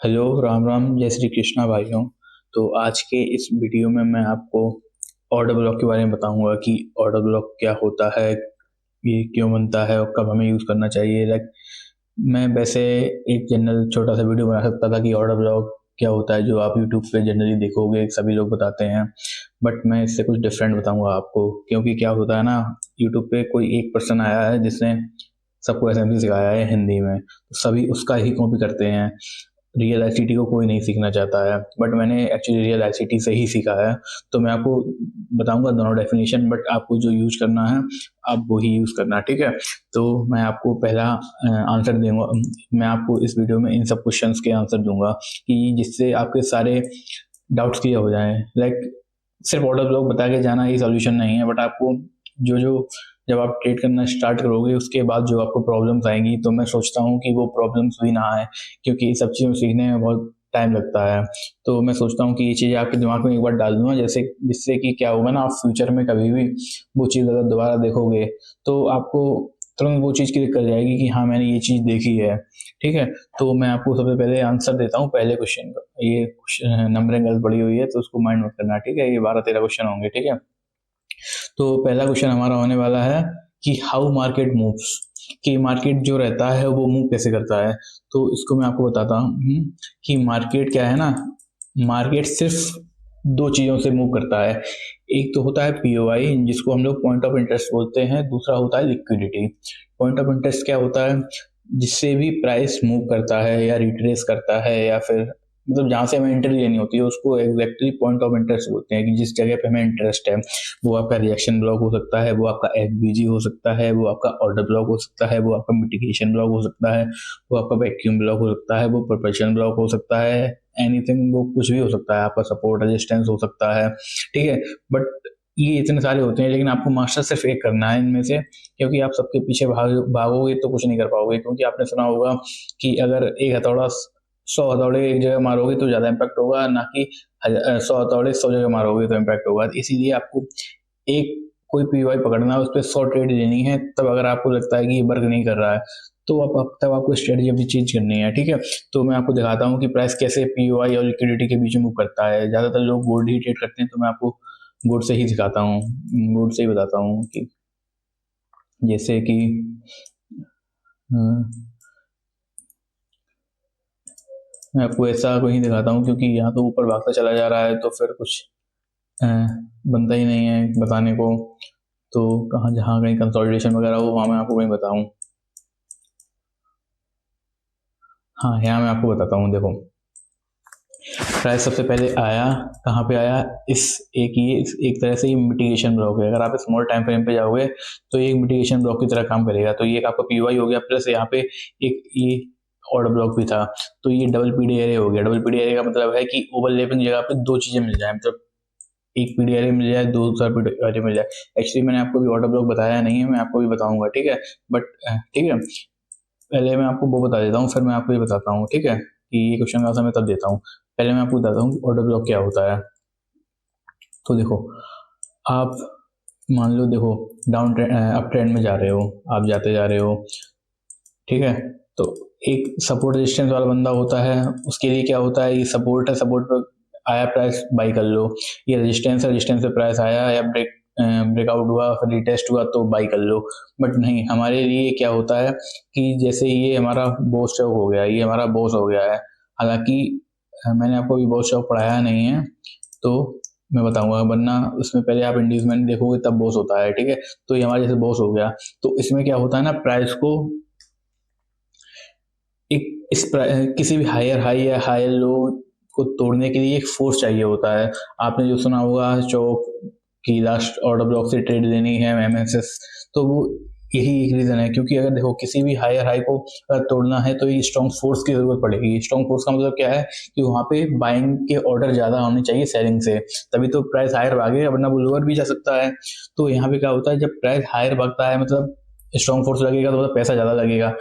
Hello, Ram Ram, जय श्री कृष्णा भाइयों। तो आज के इस वीडियो में मैं आपको ऑर्डर ब्लॉक के बारे में बताऊंगा कि ऑर्डर ब्लॉक क्या होता है, ये क्यों बनता है और कब हमें यूज़ करना चाहिए। लाइक मैं वैसे एक जनरल छोटा सा वीडियो बना सकता था कि ऑर्डर ब्लॉक क्या होता है, जो आप यूट्यूब पे जनरली देखोगे सभी लोग बताते हैं। बट मैं इससे कुछ डिफरेंट बताऊंगा आपको, क्योंकि क्या होता है ना, यूट्यूब पे कोई एक पर्सन आया है जिसने सबको असेंबली सिखाया है हिंदी में, तो सभी उसका ही कॉपी करते हैं। रियल आईसीटी को कोई नहीं सीखना चाहता है, बट मैंने एक्चुअली रियल आईसीटी से ही सीखा है। तो मैं आपको बताऊंगा दोनों डेफिनेशन, बट आपको जो यूज करना है आप वो ही यूज करना, ठीक है। तो मैं आपको पहला आंसर दूंगा। मैं आपको इस वीडियो में इन सब क्वेश्चंस के आंसर दूंगा कि जिससे आपके सारे डाउट्स क्लियर हो जाएं। लाइक सिर्फ ऑर्डर ब्लॉक बता के जाना ही सॉल्यूशन नहीं है, बट आपको जो जो जब आप ट्रेड करना स्टार्ट करोगे उसके बाद जो आपको प्रॉब्लम्स आएंगी, तो मैं सोचता हूँ कि वो प्रॉब्लम्स भी ना आए, क्योंकि सब चीज़ों सीखने में बहुत टाइम लगता है। तो मैं सोचता हूँ कि ये चीज़ आपके दिमाग में एक बार डाल दूंगा, जैसे जिससे कि क्या होगा ना, आप फ्यूचर में कभी भी वो चीज़ अगर दोबारा देखोगे तो आपको तुरंत वो चीज़ क्लिक कर जाएगी कि हाँ मैंने ये चीज़ देखी है, ठीक है। तो मैं आपको सबसे पहले आंसर देता हूँ पहले क्वेश्चन का। ये नंबरिंग गलत पड़ी हुई है तो उसको माइंड मत करना, ठीक है। ये 12-13 क्वेश्चन होंगे, ठीक है। तो पहला क्वेश्चन हमारा होने वाला है कि हाउ मार्केट मूव्स, कि मार्केट जो रहता है वो मूव कैसे करता है। तो इसको मैं आपको बताता हूँ कि मार्केट क्या है ना, मार्केट सिर्फ दो चीज़ों से मूव करता है। एक तो होता है पीओआई, जिसको हम लोग पॉइंट ऑफ इंटरेस्ट बोलते हैं। दूसरा होता है लिक्विडिटी। पॉइंट ऑफ इंटरेस्ट क्या होता है, जिससे भी प्राइस मूव करता है या रिट्रेस करता है, या फिर मतलब जहाँ से हमें एंट्री लेनी होती है उसको एग्जैक्टली पॉइंट ऑफ इंटरेस्ट बोलते हैं, कि जिस जगह पे हमें इंटरेस्ट है। वो आपका रिएक्शन ब्लॉक हो सकता है, वो आपका एफबीजी हो सकता है, वो आपका ऑर्डर ब्लॉक हो सकता है, वो आपका मिटिगेशन ब्लॉक हो सकता है, वो आपका वैक्यूम ब्लॉक हो सकता है, वो परपेचुअल ब्लॉक हो सकता है। एनीथिंग, वो कुछ भी हो सकता है, आपका सपोर्ट रेजिस्टेंस हो सकता है, ठीक है। बट ये इतने सारे होते हैं, लेकिन आपको मास्टर सिर्फ एक करना है इनमें से, क्योंकि आप सबके पीछे भागोगे तो कुछ नहीं कर पाओगे। क्योंकि आपने सुना होगा कि अगर एक हथौड़ा 100 हथौड़े एक जगह मारोगे तो ज्यादा इम्पैक्ट होगा, ना कि 100 हथौड़े 100 जगह मारोगे तो इम्पैक्ट होगा। इसीलिए आपको एक कोई पीवाई पकड़ना है, उस पर 100 ट्रेड लेनी है। तब अगर आपको लगता है कि ये वर्क नहीं कर रहा है तो तब आपको स्ट्रेटजी अपनी चेंज करनी है, ठीक है। तो मैं आपको दिखाता हूँ कि प्राइस कैसे पीओआई और लिक्विडिटी के बीच में मूव करता है। ज्यादातर लोग गोल्ड ही ट्रेड करते हैं, तो मैं आपको गोल्ड से ही दिखाता हूँ, गोल्ड से ही बताता हूँ कि जैसे कि मैं आपको ऐसा कोई दिखाता हूँ, क्योंकि यहाँ तो ऊपर भागता चला जा रहा है तो फिर कुछ अ, बनता ही नहीं है बताने को। तो कहाँ जहाँ कहीं कंसोलिडेशन वगैरह हो वहाँ मैं आपको कहीं बताऊँ। हाँ, यहाँ मैं आपको बताता हूँ, देखो प्राइस सबसे पहले आया, कहाँ पे आया, इस एक ये एक तरह से ये मिटिगेशन ब्लॉक है। अगर आप स्मॉल टाइम फ्रेम पे जाओगे तो ये एक ब्लॉक की तरह काम करेगा। तो ये एक आपका पीवाई हो गया, प्लस यहाँ पे एक ये ऑर्डर ब्लॉक भी था। तो ये डबल पीडी एरे हो गया। डबल पीडी एरे का मतलब है कि ओवरलैपिंग जगह पे दो चीजें मिल जाए, मतलब एक पीडी एरे मिल जाए, दूसरा पीडी एरे मिल जाए। एक्चुअली मैंने आपको भी ऑर्डर ब्लॉक बताया नहीं है, मैं आपको भी बताऊंगा, ठीक है। बट ठीक है, पहले मैं आपको वो बता देता हूँ, फिर मैं आपको ये बताता हूँ, ठीक है, कि ये क्वेश्चन का आंसर मैं तब देता हूँ। पहले मैं आपको बताता हूँ कि ऑर्डर ब्लॉक क्या होता है। तो देखो, आप मान लो, देखो डाउन ट्रेंड अप ट्रेंड में जा रहे हो, आप जाते जा रहे हो, ठीक है। तो एक सपोर्ट रेजिस्टेंस वाला बंदा होता है, उसके लिए क्या होता है, ये सपोर्ट है, सपोर्ट पे आया प्राइस बाई कर लो। ये रेजिस्टेंस है, रेजिस्टेंस पे प्राइस आया या ब्रेकआउट हुआ, फिर रिटेस्ट हुआ तो बाई कर लो। बट नहीं, हमारे लिए क्या होता है कि जैसे ये हमारा बॉस स्टॉक हो गया, ये हमारा बॉस हो गया है। हालांकि मैंने आपको अभी बॉस स्टॉक पढ़ाया नहीं है, तो मैं बताऊंगा, वरना उसमें पहले आप इंड्यूसमेंट देखोगे तब बॉस होता है, ठीक है। तो ये हमारे जैसे बॉस हो गया। तो इसमें क्या होता है ना, प्राइस को एक किसी भी हायर हाई या हायर लो को तोड़ने के लिए एक फोर्स चाहिए होता है। आपने जो सुना होगा चौक की लास्ट ऑर्डर ब्लॉक से ट्रेड लेनी है एमएसएस, तो वो यही एक रीजन है। क्योंकि अगर देखो किसी भी हायर हाई को तोड़ना है तो ये स्ट्रॉन्ग फोर्स की जरूरत पड़ेगी। स्ट्रॉन्ग फोर्स का मतलब क्या है कि वहां पे बाइंग के ऑर्डर ज्यादा होने चाहिए सेलिंग से, तभी तो प्राइस हायर भागेगा, वरना वो लोअर भी जा सकता है। तो यहाँ पे क्या होता है, जब प्राइस हायर भागता है मतलब स्ट्रॉन्ग फोर्स लगेगा तो मतलब पैसा ज्यादा लगेगा।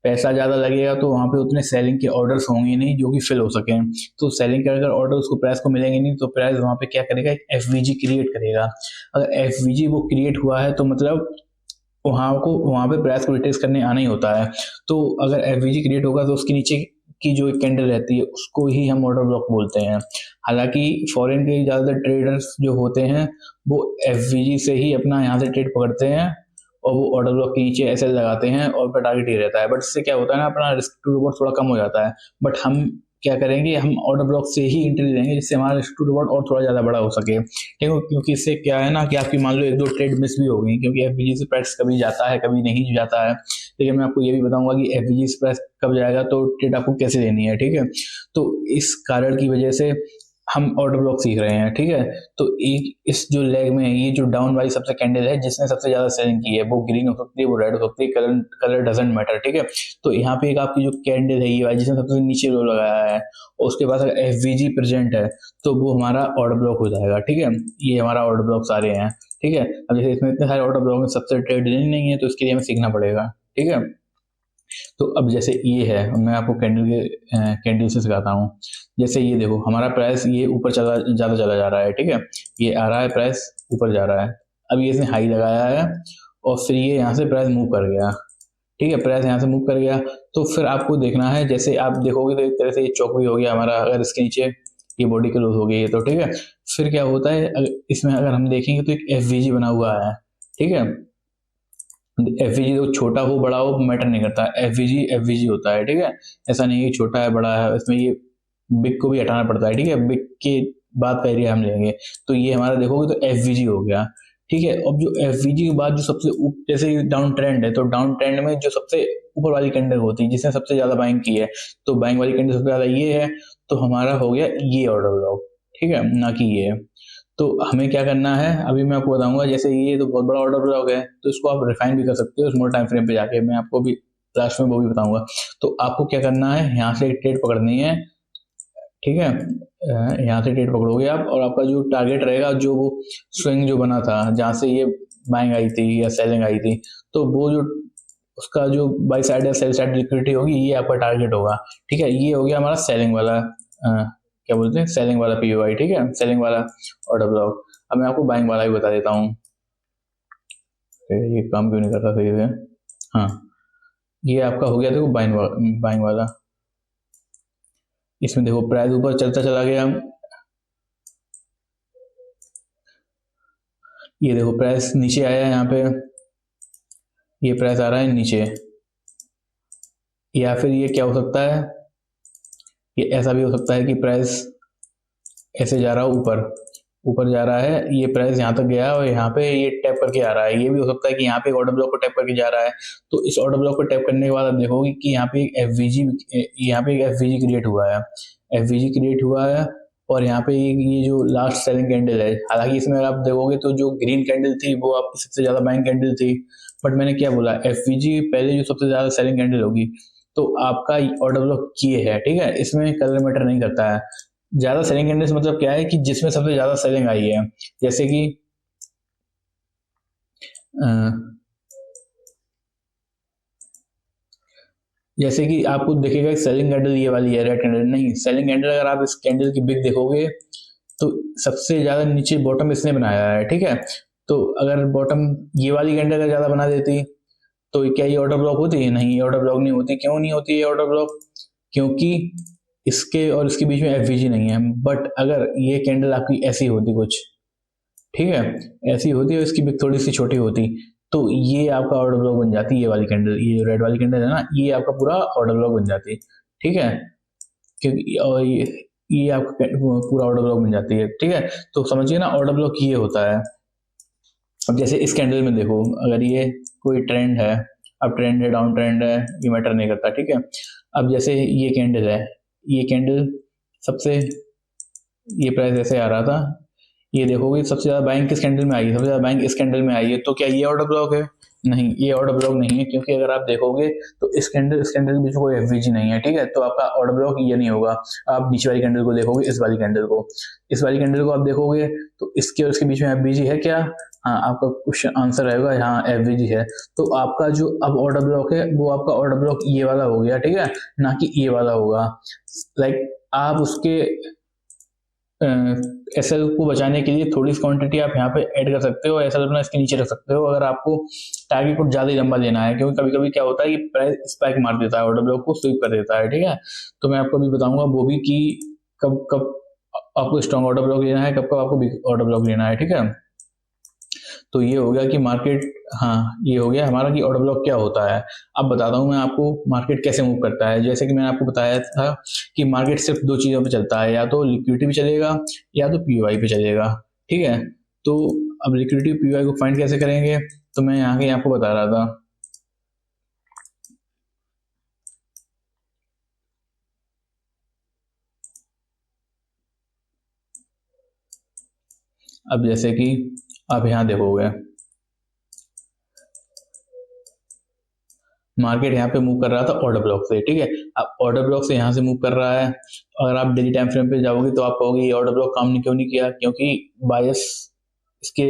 पैसा ज्यादा लगेगा तो वहां पे उतने सेलिंग के ऑर्डर्स होंगे नहीं जो कि फिल हो सके। तो सेलिंग के अगर ऑर्डर उसको प्राइस को मिलेंगे नहीं, तो प्राइस वहां पे क्या करेगा, एक एफवीजी क्रिएट करेगा। अगर एफवीजी वो क्रिएट हुआ है तो मतलब वहां पे प्राइस को रिटेस्ट करने आना ही होता है। तो अगर एफवीजी क्रिएट होगा तो उसके नीचे की जो कैंडल रहती है उसको ही हम ऑर्डर ब्लॉक बोलते हैं। हालांकि फॉरेन के ज़्यादातर ट्रेडर्स जो होते हैं वो एफवीजी से ही अपना यहाँ से ट्रेड पकड़ते हैं और वो ऑर्डर ब्लॉक के नीचे ऐसे लगाते हैं और उनका टारगेट ही रहता है। बट इससे क्या होता है ना, अपना रिस्क टू रिवॉर्ड थोड़ा कम हो जाता है। बट हम क्या करेंगे, हम ऑर्डर ब्लॉक से ही एंट्री लेंगे जिससे हमारा रिस्क टू रिवॉर्ड और थोड़ा ज़्यादा बड़ा हो सके। ठीक है, क्योंकि इससे क्या है ना कि आपकी मान लो 1-2 ट्रेड मिस भी हो गई, क्योंकि एफवीजी से प्राइस कभी जाता है कभी नहीं जाता है। लेकिन मैं आपको ये भी बताऊंगा कि एफवीजी से प्राइस कब जाएगा तो ट्रेड आपको कैसे लेनी है। ठीक है, तो इस कारण की वजह से हम ऑर्डर ब्लॉक सीख रहे हैं। ठीक है, तो एक इस जो लेग में ये जो डाउन वाली सबसे कैंडल है जिसने सबसे ज्यादा सेलिंग की है, वो ग्रीन हो सकती है, वो रेड हो सकती है, कलर कलर डजंट मैटर। ठीक है, तो यहाँ पे एक आपकी जो कैंडल है ये वाली जिसने सबसे नीचे लो लगाया है और उसके पास अगर एफवीजी प्रेजेंट है तो वो हमारा ऑर्डर ब्लॉक हो जाएगा। ठीक है, ये हमारा ऑर्डर ब्लॉक सारे हैं। ठीक है, अब जैसे इसमें इतने सारे ऑर्डर ब्लॉक में सबसे ट्रेड नहीं है तो इसके लिए हमें सीखना पड़ेगा। ठीक है, तो अब जैसे ये है, मैं आपको कैंडल से सिखाता हूँ। जैसे ये देखो, हमारा प्राइस ये ऊपर ज़्यादा चला जा रहा है। ठीक है, ये आ रहा है प्राइस ऊपर जा रहा है। अब ये इसने हाई लगाया है और फिर ये यहाँ से प्राइस मूव कर गया। ठीक है, प्राइस यहाँ से मूव कर गया तो फिर आपको देखना है, जैसे आप देखोगे तो एक तरह से ये चौक भी हो गया हमारा। अगर इसके नीचे ये बॉडी क्लोज हो गई है तो ठीक है, फिर क्या होता है इसमें अगर हम देखेंगे तो एक एफवीजी बना हुआ है। ठीक है, एफवीजी तो छोटा हो बड़ा हो मैटर नहीं करता, एफवीजी एफवीजी होता है। ठीक है, ऐसा नहीं है छोटा है बड़ा है, इसमें ये बिग को भी हटाना पड़ता है। ठीक है, बिग के बाद का एरिया हम लेंगे तो ये हमारा देखोगे तो एफवीजी हो गया। ठीक है, अब जो एफवीजी के बाद जो सबसे जैसे डाउन ट्रेंड है तो डाउन ट्रेंड में जो सबसे ऊपर वाली कैंडल होती है जिसने सबसे ज्यादा बाइंग की है, तो बाइंग वाली कैंडल सबसे ज्यादा ये है, तो हमारा हो गया ये ऑर्डर ब्लॉक। ठीक है, ना कि ये। तो हमें क्या करना है अभी मैं आपको बताऊंगा। जैसे ये तो बहुत बड़ा ऑर्डर ब्लॉक है तो इसको आप रिफाइन भी कर सकते हो स्मॉल टाइम फ्रेम पे जाके, मैं आपको भी लास्ट में वो भी बताऊंगा। तो आपको क्या करना है, यहाँ से एक ट्रेड पकड़नी है। ठीक है, यहाँ से ट्रेड पकड़ोगे आप और आपका जो टारगेट रहेगा, जो वो स्विंग जो बना था जहाँ से ये बाइंग आई थी या सेलिंग आई थी, तो वो जो उसका जो बाई साइड या सेल साइड लिक्विडिटी होगी ये आपका टारगेट होगा। ठीक है, ये हो गया हमारा सेलिंग वाला क्या बोलते हैं, सेलिंग वाला पीओआई। ठीक है, सेलिंग वाला ऑर्डर ब्लॉक। अब मैं आपको बाइंग वाला भी बता देता हूँ। ये काम क्यों नहीं करता सही से। हाँ, ये आपका हो गया देखो बाइंग वाला। इसमें देखो प्राइस ऊपर चलता चला गया, ये देखो प्राइस नीचे आया है, यहाँ पे ये प्राइस आ रहा है नीचे। या फिर ये क्या हो सकता है, ये ऐसा भी हो सकता है कि प्राइस ऐसे जा रहा है ऊपर ऊपर जा रहा है, ये प्राइस यहाँ तक गया और यहाँ पे ये टैप करके आ रहा है। ये भी हो सकता है कि यहाँ पे एक ऑर्डर ब्लॉक को टैप करके जा रहा है। तो इस ऑर्डर ब्लॉक को टैप करने के बाद आप देखोगे कि यहाँ पे एक एफवीजी क्रिएट हुआ है। एफवीजी क्रिएट हुआ है और यहाँ पे ये जो लास्ट सेलिंग कैंडल है, हालांकि इसमें अगर आप देखोगे तो जो ग्रीन कैंडल थी वो आपकी सबसे ज्यादा बाइंग कैंडल थी। बट मैंने क्या बोला, एफवीजी पहले जो सबसे ज्यादा सेलिंग कैंडल होगी तो आपका ऑर्डर ब्लॉक ये है। ठीक है, इसमें कलर मैटर नहीं करता है। ज्यादा सेलिंग करने से मतलब क्या है कि जिसमें सबसे ज्यादा सेलिंग आई है, जैसे कि आपको दिखेगा सेलिंग कैंडल ये वाली है रेड कैंडल, नहीं सेलिंग कैंडल अगर आप इस कैंडल की बिग देखोगे तो सबसे ज्यादा नीचे बॉटम इसने बनाया है। ठीक है, तो अगर बॉटम ये वाली कैंडल अगर ज्यादा बना देती तो क्या ये ऑर्डर ब्लॉक होती है? नहीं, ये ऑर्डर ब्लॉक नहीं होती। क्यों नहीं होती ये ऑर्डर ब्लॉक? क्योंकि इसके और इसके बीच में एफवीजी नहीं है। बट अगर ये कैंडल आपकी ऐसी होती कुछ, ठीक है, ऐसी होती है, इसकी बिग थोड़ी सी छोटी होती, तो ये आपका ऑर्डर ब्लॉक बन जाती है। ये वाली कैंडल, ये रेड वाली कैंडल है ना, ये आपका पूरा ऑर्डर ब्लॉक बन जाती है। ठीक है, क्योंकि और ये आपका पूरा ऑर्डर ब्लॉक बन जाती है। ठीक है, तो समझिए ना ऑर्डर ब्लॉक ये होता है। अब जैसे इस कैंडल में देखो, अगर ये कोई ट्रेंड है, अब ट्रेंड है डाउन ट्रेंड है ये मैटर नहीं करता। ठीक है, अब जैसे ये कैंडल है, ये कैंडल सबसे, ये प्राइस ऐसे आ रहा था, ये देखोगे सबसे ज्यादा बाइंग किस कैंडल में आई है, सबसे ज्यादा बाइंग इस कैंडल में आई है। तो क्या ये ऑर्डर ब्लॉक है? नहीं, ये ऑर्डर ब्लॉक नहीं है, क्योंकि अगर आप देखोगे तो इस कैंडल के बीच में कोई एफवीजी नहीं है। ठीक है, तो आपका ऑर्डर ब्लॉक ये नहीं होगा। आप नीचे वाली कैंडल को देखोगे, इस वाली कैंडल को आप देखोगे तो इसके और इसके बीच में एफवीजी है क्या? हाँ, आपका क्वेश्चन आंसर रहेगा हाँ एफवीजी है। तो आपका जो अब ऑर्डर ब्लॉक है वो आपका ऑर्डर ब्लॉक ये वाला हो गया। ठीक है, ना कि ये वाला होगा। लाइक आप उसके एसएल को बचाने के लिए थोड़ी सी क्वांटिटी आप यहाँ पे ऐड कर सकते हो, एसएल अपना इसके नीचे रख सकते हो अगर आपको टारगेट को ज़्यादा ही लंबा लेना है, क्योंकि कभी कभी क्या होता है कि प्राइस स्पाइक मार देता है, ऑर्डर ब्लॉक को स्वीप कर देता है। ठीक है, तो मैं आपको अभी बताऊंगा वो भी कि कब कब आपको स्ट्रॉन्ग ऑर्डर ब्लॉक लेना है, कब कब आपको वीक ऑर्डर ब्लॉक लेना है। ठीक है, तो ये हो गया कि मार्केट, हाँ ये हो गया हमारा कि ऑर्डर ब्लॉक क्या होता है। अब बताता हूँ मैं आपको मार्केट कैसे मूव करता है। जैसे कि मैंने आपको बताया था कि मार्केट सिर्फ दो चीज़ों पे चलता है, या तो लिक्विडिटी पे चलेगा या तो पीओआई पे चलेगा। ठीक है, तो अब लिक्विडिटी पीओआई को फाइंड कैसे करेंगे, तो मैं यहाँ के आपको बता रहा था। अब जैसे कि आप यहाँ देखोगे मार्केट यहाँ पे मूव कर रहा था ऑर्डर ब्लॉक से। ठीक है, अब ऑर्डर ब्लॉक से यहाँ से मूव कर रहा है। अगर आप डेली टाइम फ्रेम पे जाओगे तो आप कहोगे ये ऑर्डर ब्लॉक काम नहीं क्यों नहीं किया, क्योंकि बायस इसके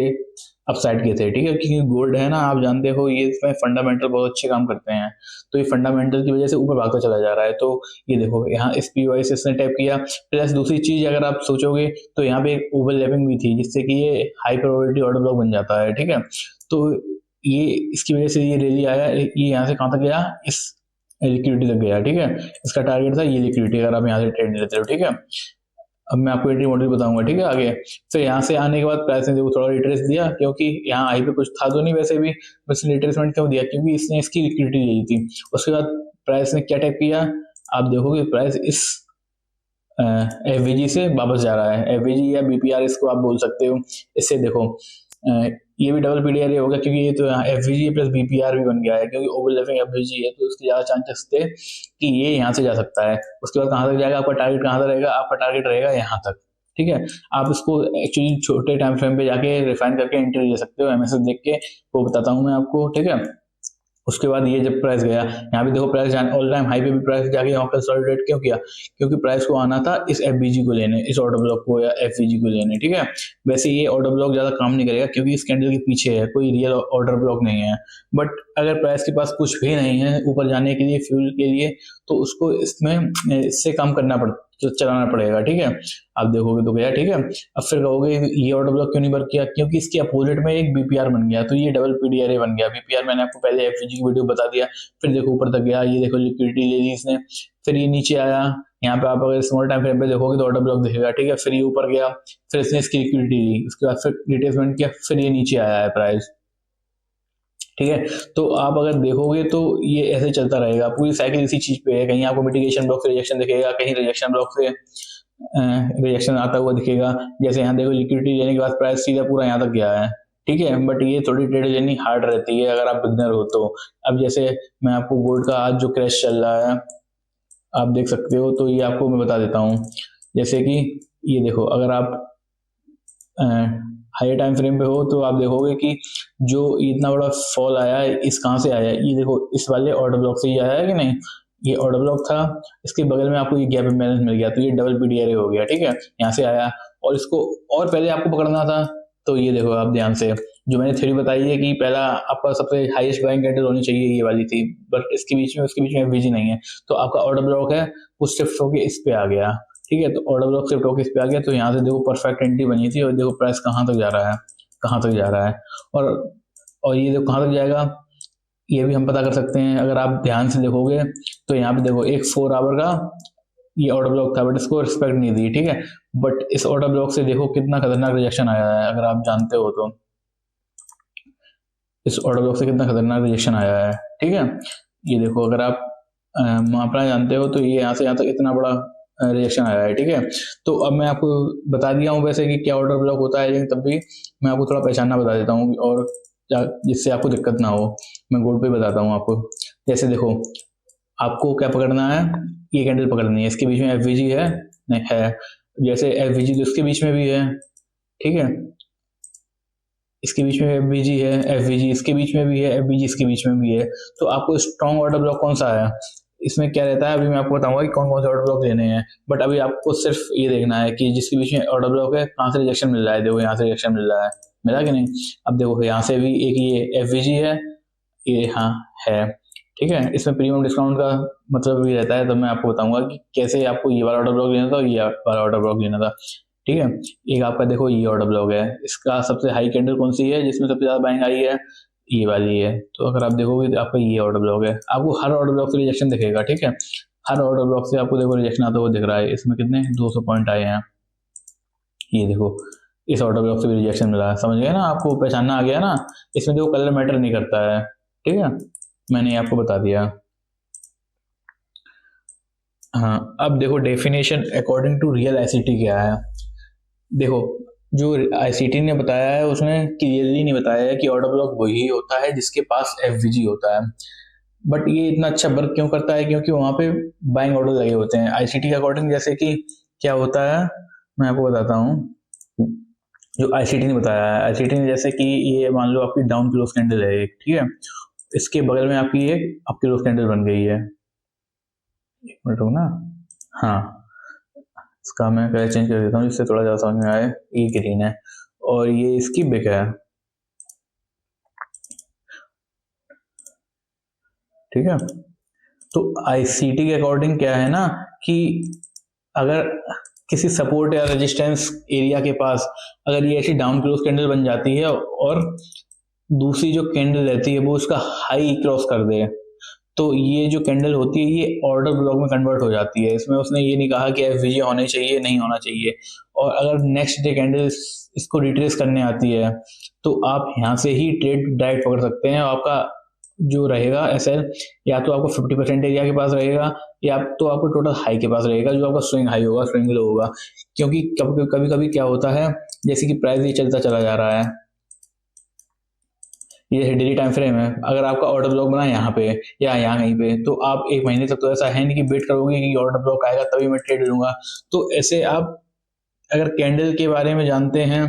अपसाइड के थे। ठीक है, क्योंकि गोल्ड है ना, आप जानते हो ये इसमें फंडामेंटल बहुत अच्छे काम करते हैं, तो ये फंडामेंटल की वजह से ऊपर भागता चला जा रहा है। तो ये देखो यहाँ इस पीओआई से इसने टैप किया। प्लस दूसरी चीज अगर आप सोचोगे तो यहाँ पे एक ओवरलैपिंग भी थी, जिससे कि ये हाई प्रोबेबिलिटी ऑर्डर ब्लॉक बन जाता है। ठीक है, तो ये इसकी वजह से ये रैली आया, ये यहाँ से कहाँ तक गया, इस लिक्विडिटी तक गया। ठीक है, इसका टारगेट था ये लिक्विडिटी, अगर आप यहाँ से ट्रेड लेते हो। ठीक है, अब मैं आपको एंट्री मॉडल बताऊंगा। ठीक है, आगे फिर यहाँ से आने के बाद प्राइस ने देखो थोड़ा रिट्रेस दिया, क्योंकि यहाँ आई पे कुछ था तो नहीं वैसे भी, बस रिट्रेसमेंट क्यों दिया, क्योंकि इसने इसकी लिक्विडिटी दी थी। उसके बाद प्राइस ने क्या टाइप किया, आप देखोगे प्राइस इस एफवीजी से वापस जा रहा है। एफवीजी या बीपीआर इसको आप बोल सकते हो। इससे देखो ये भी डबल पीडीआर हो गया, क्योंकि ये तो यहाँ एफवीजी प्लस बीपीआर भी बन गया है, क्योंकि ओवरलैपिंग एफवीजी है तो उसके ज्यादा चांसेस थे कि ये यहाँ से जा सकता है। उसके बाद कहाँ तक जाएगा, आपका टारगेट कहाँ तक रहेगा, आपका टारगेट रहेगा यहाँ तक। ठीक है, आप इसको एक्चुअली छोटे टाइम फ्रेम पे जाके रिफाइन करके एंट्री ले सकते हो, एमएसएस देख के, वो बताता हूँ मैं आपको। ठीक है, उसके बाद ये जब प्राइस गया, यहाँ पे देखो प्राइस ऑल टाइम हाई पे भी प्राइस जाके यहाँ कंसोलिडेट क्यों किया, क्योंकि प्राइस को आना था इस एफबीजी को लेने, इस ऑर्डर ब्लॉक को या एफवीजी को लेने। ठीक है, वैसे ये ऑर्डर ब्लॉक ज्यादा काम नहीं करेगा, क्योंकि इस कैंडल के पीछे है, कोई रियल ऑर्डर ब्लॉक नहीं है। बट अगर प्राइस के पास कुछ भी नहीं है ऊपर जाने के लिए, फ्यूल के लिए, तो उसको इसमें इससे काम करना पड़ता, चलाना पड़ेगा। ठीक है, आप देखोगे तो गया। ठीक है, अब फिर कहोगे ये ऑर्डर ब्लॉक क्यों नहीं वर्क किया, क्योंकि इसके अपोजिट में एक बीपीआर बन गया, तो ये डबल पीडीआर बन गया। बीपीआर मैंने आपको पहले एफवीजी की वीडियो बता दिया। फिर देखो ऊपर तक गया, ये देखो लिक्विडिटी ले ली इसने, फिर ये नीचे आया। यहाँ पे आप अगर स्मॉल टाइम फ्रेम पे देखोगे तो ऑर्डर ब्लॉक दिखेगा। ठीक है, फिर ये ऊपर गया, फिर इसने इसकी लिक्विडिटी ली, उसके बाद फिर रिट्रेसमेंट किया, फिर ये नीचे आया है प्राइस। ठीक है, तो आप अगर देखोगे तो ये ऐसे चलता रहेगा, पूरी साइकिल इसी चीज पे है। कहीं आपको मिटिगेशन ब्लॉक से रिजेक्शन दिखेगा, कहीं रिजेक्शन ब्लॉक से रिजेक्शन आता हुआ दिखेगा। जैसे यहाँ देखो लिक्विडिटी लेने के बाद प्राइस सीधा पूरा यहाँ तक गया है। ठीक है, बट ये थोड़ी ट्रेड लेनी हार्ड रहती है अगर आप बिगनर हो तो। अब जैसे मैं आपको गोल्ड का आज जो क्रैश चल रहा है आप देख सकते हो, तो ये आपको मैं बता देता हूँ। जैसे कि ये देखो, अगर आप हाई टाइम फ्रेम पे हो तो आप देखोगे कि जो इतना बड़ा फॉल आया है, इस कहाँ से आया है, ये देखो इस वाले ऑर्डर ब्लॉक से ही आया है कि नहीं। ये ऑर्डर ब्लॉक था, इसके बगल में आपको ये गैप इम्बैलेंस मिल गया, तो ये डबल पीडीआर हो गया। ठीक है, यहाँ से आया और इसको और पहले आपको पकड़ना था। तो ये देखो आप ध्यान से, जो मैंने थ्योरी बताई है कि पहला आपका सबसे हाईएस्ट बाइंग कैंडल होनी चाहिए, ये वाली थी, बट इसके बीच में उसके बीच में एफवीजी नहीं है, तो आपका ऑर्डर ब्लॉक है वो शिफ्ट होकर इस पे आ गया। ठीक है, तो ऑर्डर ब्लॉक शिफ्ट होकर इस पे आ गया, तो यहाँ से देखो परफेक्ट एंट्री बनी थी, और देखो प्राइस कहाँ तक जा रहा है, कहाँ तक जा रहा है। और ये देखो कहाँ तक जाएगा, ये भी हम पता कर सकते हैं अगर आप ध्यान से देखोगे। तो यहाँ पे देखो एक 4 आवर का ये ऑर्डर ब्लॉक था, बट इसको रिस्पेक्ट नहीं दी। ठीक है, बट इस ऑर्डर ब्लॉक से देखो कितना खतरनाक रिजेक्शन आया है, अगर आप जानते हो तो इस ऑर्डर ब्लॉक से कितना खतरनाक रिजेक्शन आया है। ठीक है, ये देखो अगर आप मापना जानते हो तो ये यहाँ से यहाँ तक इतना बड़ा रिएक्शन आया है। ठीक है, तो अब मैं आपको बता दिया हूँ वैसे कि क्या ऑर्डर ब्लॉक होता है, लेकिन तब भी मैं आपको थोड़ा पहचानना बता देता हूँ, और जिससे आपको दिक्कत ना हो। मैं गोल्ड पे बताता हूँ आपको। जैसे देखो आपको क्या पकड़ना है, ये कैंडल पकड़नी है, इसके बीच में एफवीजी है, नहीं है, जैसे एफवीजी तो इसके बीच में भी है। ठीक है, इसके बीच में एफवीजी है, एफवीजी इसके बीच में भी है, एफवीजी इसके बीच में भी है। तो आपको स्ट्रॉन्ग ऑर्डर ब्लॉक कौन सा है, इसमें क्या रहता है, अभी मैं आपको बताऊंगा कि कौन कौन से ऑर्डर ब्लॉक लेने हैं। बट अभी आपको सिर्फ ये देखना है कि जिसके बीच में ऑर्डर ब्लॉक है कहाँ से रिजेक्शन मिल रहा है। देखो यहाँ से रिजेक्शन मिल रहा है, मिला कि नहीं। अब देखो यहाँ से भी एक ये एफवीजी है, ये हाँ है। ठीक है, इसमें प्रीमियम डिस्काउंट का मतलब भी रहता है, तो मैं आपको बताऊंगा कि कैसे आपको ये वाला ऑर्डर ब्लॉक लेना था और ये वाला ऑर्डर ब्लॉक लेना था। ठीक है। एक आपका देखो ये ऑर्डर ब्लॉक है, इसका सबसे हाई कैंडल कौन सी है जिसमें सबसे ज्यादा बाइंग आई है, ये वाली है। तो अगर आप देखोगे तो आपका ये ऑर्डर ब्लॉक है, आपको हर ऑर्डर ब्लॉक से रिजेक्शन दिखेगा, ठीक है। हर ऑर्डर ब्लॉक से आपको देखो रिजेक्शन आता हुआ दिख रहा है। इसमें कितने 200 पॉइंट आए हैं, ये देखो इस ऑर्डर ब्लॉक से भी रिजेक्शन मिला है। समझ गए ना, आपको पहचानना आ गया ना। इसमें देखो कलर मैटर नहीं करता है, ठीक है, मैंने आपको बता दिया। हाँ, अब देखो definition according to real ICT क्या है। देखो जो आईसीटी ने बताया है उसने क्लियरली नहीं बताया है कि ऑर्डर ब्लॉक वही होता है जिसके पास एफवीजी होता है। बट ये इतना अच्छा वर्क क्यों करता है, क्योंकि वहां पे बाइंग ऑर्डर लगे होते हैं आईसीटी के अकॉर्डिंग। जैसे कि क्या होता है मैं आपको बताता हूँ, जो आईसीटी ने बताया है। आईसीटी ने जैसे कि ये मान लो आपकी डाउन क्लोज कैंडल है एक, ठीक है, इसके बगल में आपकी एक अप क्लोज कैंडल बन गई है। एक मिनट रुको ना, हाँ, इसका मैं कलर चेंज कर देता हूँ जिससे थोड़ा ज़्यादा समझ में आए। ये ग्रीन है और ये इसकी बिग है, ठीक है। तो आईसीटी के अकॉर्डिंग क्या है ना कि अगर किसी सपोर्ट या रेजिस्टेंस एरिया के पास अगर ये ऐसी डाउन क्लोज कैंडल बन जाती है और दूसरी जो कैंडल रहती है वो उसका हाई क्रॉस कर दे, तो ये जो कैंडल होती है ये ऑर्डर ब्लॉक में कन्वर्ट हो जाती है। इसमें उसने ये नहीं कहा कि एफवीजी होने चाहिए, नहीं होना चाहिए। और अगर नेक्स्ट डे कैंडल इसको रिट्रेस करने आती है तो आप यहाँ से ही ट्रेड डायरेक्ट पकड़ सकते हैं। आपका जो रहेगा एसएल या तो आपको 50% एरिया के पास रहेगा या तो आपको टोटल हाई के पास रहेगा, जो आपका स्विंग हाई होगा, स्विंग लो होगा। क्योंकि कभी कभी क्या होता है, जैसे कि प्राइस ये चलता चला जा रहा है, ये डेली टाइम फ्रेम है, अगर आपका ऑर्डर ब्लॉक बना यहाँ पे या यहाँ कहीं पे, तो आप एक महीने तक तो ऐसा है नहीं कि वेट करोगे कि ऑर्डर ब्लॉक आएगा तभी मैं ट्रेड लूंगा। तो ऐसे आप अगर कैंडल के बारे में जानते हैं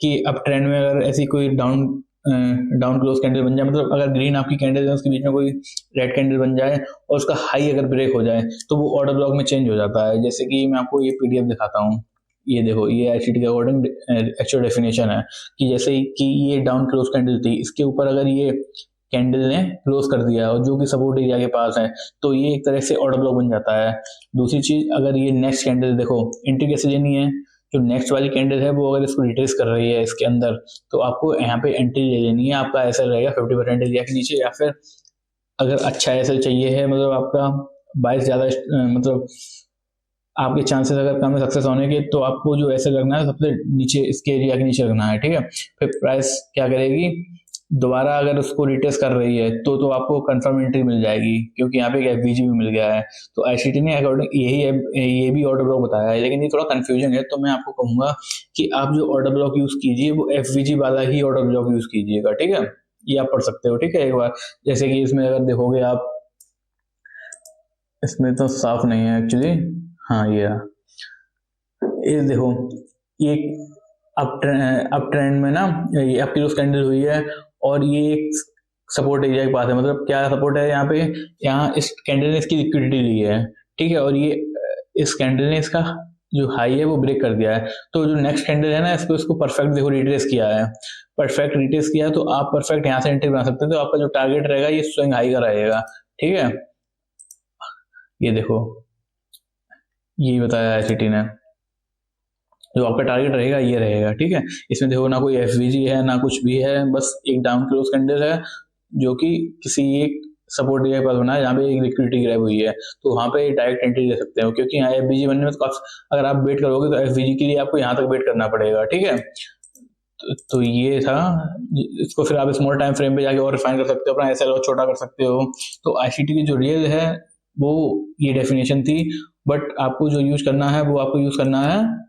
कि अब ट्रेंड में अगर ऐसी कोई डाउन क्लोज कैंडल बन जाए, मतलब अगर ग्रीन आपकी कैंडल है उसके बीच में कोई रेड कैंडल बन जाए और उसका हाई अगर ब्रेक हो जाए तो वो ऑर्डर ब्लॉक में चेंज हो जाता है। जैसे कि मैं आपको ये पीडीएफ दिखाता हूँ, ये देखो ये आईसीटी के अकॉर्डिंग एक्चुअल डेफिनेशन है कि जैसे कि ये डाउन क्लोज कैंडल थी, इसके ऊपर अगर ये कैंडल ने क्लोज कर दिया और जो कि सपोर्ट एरिया के पास है तो ये एक तरह से ऑर्डर ब्लॉक बन जाता है। दूसरी चीज, अगर ये नेक्स्ट कैंडल देखो एंट्री कैसे लेनी है, जो नेक्स्ट वाली कैंडल है वो अगर इसको रिट्रेस कर रही है इसके अंदर तो आपको यहाँ पे एंट्री ले लेनी है। आपका एसएल रहेगा 50% एरिया के नीचे, या फिर अगर अच्छा एसएल चाहिए है, मतलब आपका बाइस ज्यादा मतलब आपके चांसेस अगर कम है सक्सेस होने के, तो आपको जो ऐसे रखना है सबसे नीचे, इसके एरिया के नीचे रखना है, ठीक है। फिर प्राइस क्या करेगी, दोबारा अगर उसको रिटेस्ट कर रही है तो आपको कंफर्म एंट्री मिल जाएगी, क्योंकि यहाँ पे एक एफवीजी भी मिल गया है। तो आईसीटी ने अकॉर्डिंग ये भी ऑर्डर ब्लॉक बताया है, लेकिन ये थोड़ा कंफ्यूजन है। तो मैं आपको कहूंगा कि आप जो ऑर्डर ब्लॉक यूज कीजिए वो एफवीजी वाला ही ऑर्डर ब्लॉक यूज कीजिएगा, ठीक है। ये आप पढ़ सकते हो, ठीक है, एक बार। जैसे कि इसमें अगर देखोगे आप, इसमें तो साफ नहीं है एक्चुअली, हाँ ये देखो ये अप ट्रेंड में ना ये अप क्लोज कैंडल हुई है और ये एक सपोर्ट एरिया के पास है। मतलब क्या सपोर्ट है यहाँ पे, यहाँ इस कैंडल ने इसकी लिक्विडिटी ली है, ठीक है, और ये इस कैंडल ने इसका जो हाई है वो ब्रेक कर दिया है। तो जो नेक्स्ट कैंडल है ना इसको परफेक्ट देखो रिट्रेस किया है, परफेक्ट रिट्रेस किया तो आप परफेक्ट यहाँ से एंट्री बना सकते हैं। तो आपका जो टारगेट रहेगा ये स्विंग हाई का रहेगा, ठीक है। ये देखो यही बताया है सिटी ने, जो आपका टारगेट रहेगा ये रहेगा, ठीक है। इसमें देखो ना कोई एफवीजी है ना कुछ भी है, बस एक डाउन क्लोज कैंडल है जो कि किसी एक सपोर्ट एरिया के पास बना है जहाँ पे एक लिक्विडिटी ग्रैब हुई है, तो वहाँ पे डायरेक्ट एंट्री ले सकते हो। क्योंकि यहाँ एफवीजी बनने में तो अगर आप वेट करोगे तो एफवीजी के लिए आपको यहाँ तक वेट करना पड़ेगा, ठीक है। तो ये था, इसको फिर आप स्मॉल टाइम फ्रेम पे जाके और रिफाइन कर सकते हो, अपना एसएल और छोटा कर सकते हो। तो आईसीटी की जो रियल है वो ये डेफिनेशन थी, बट आपको जो यूज करना है वो आपको यूज करना है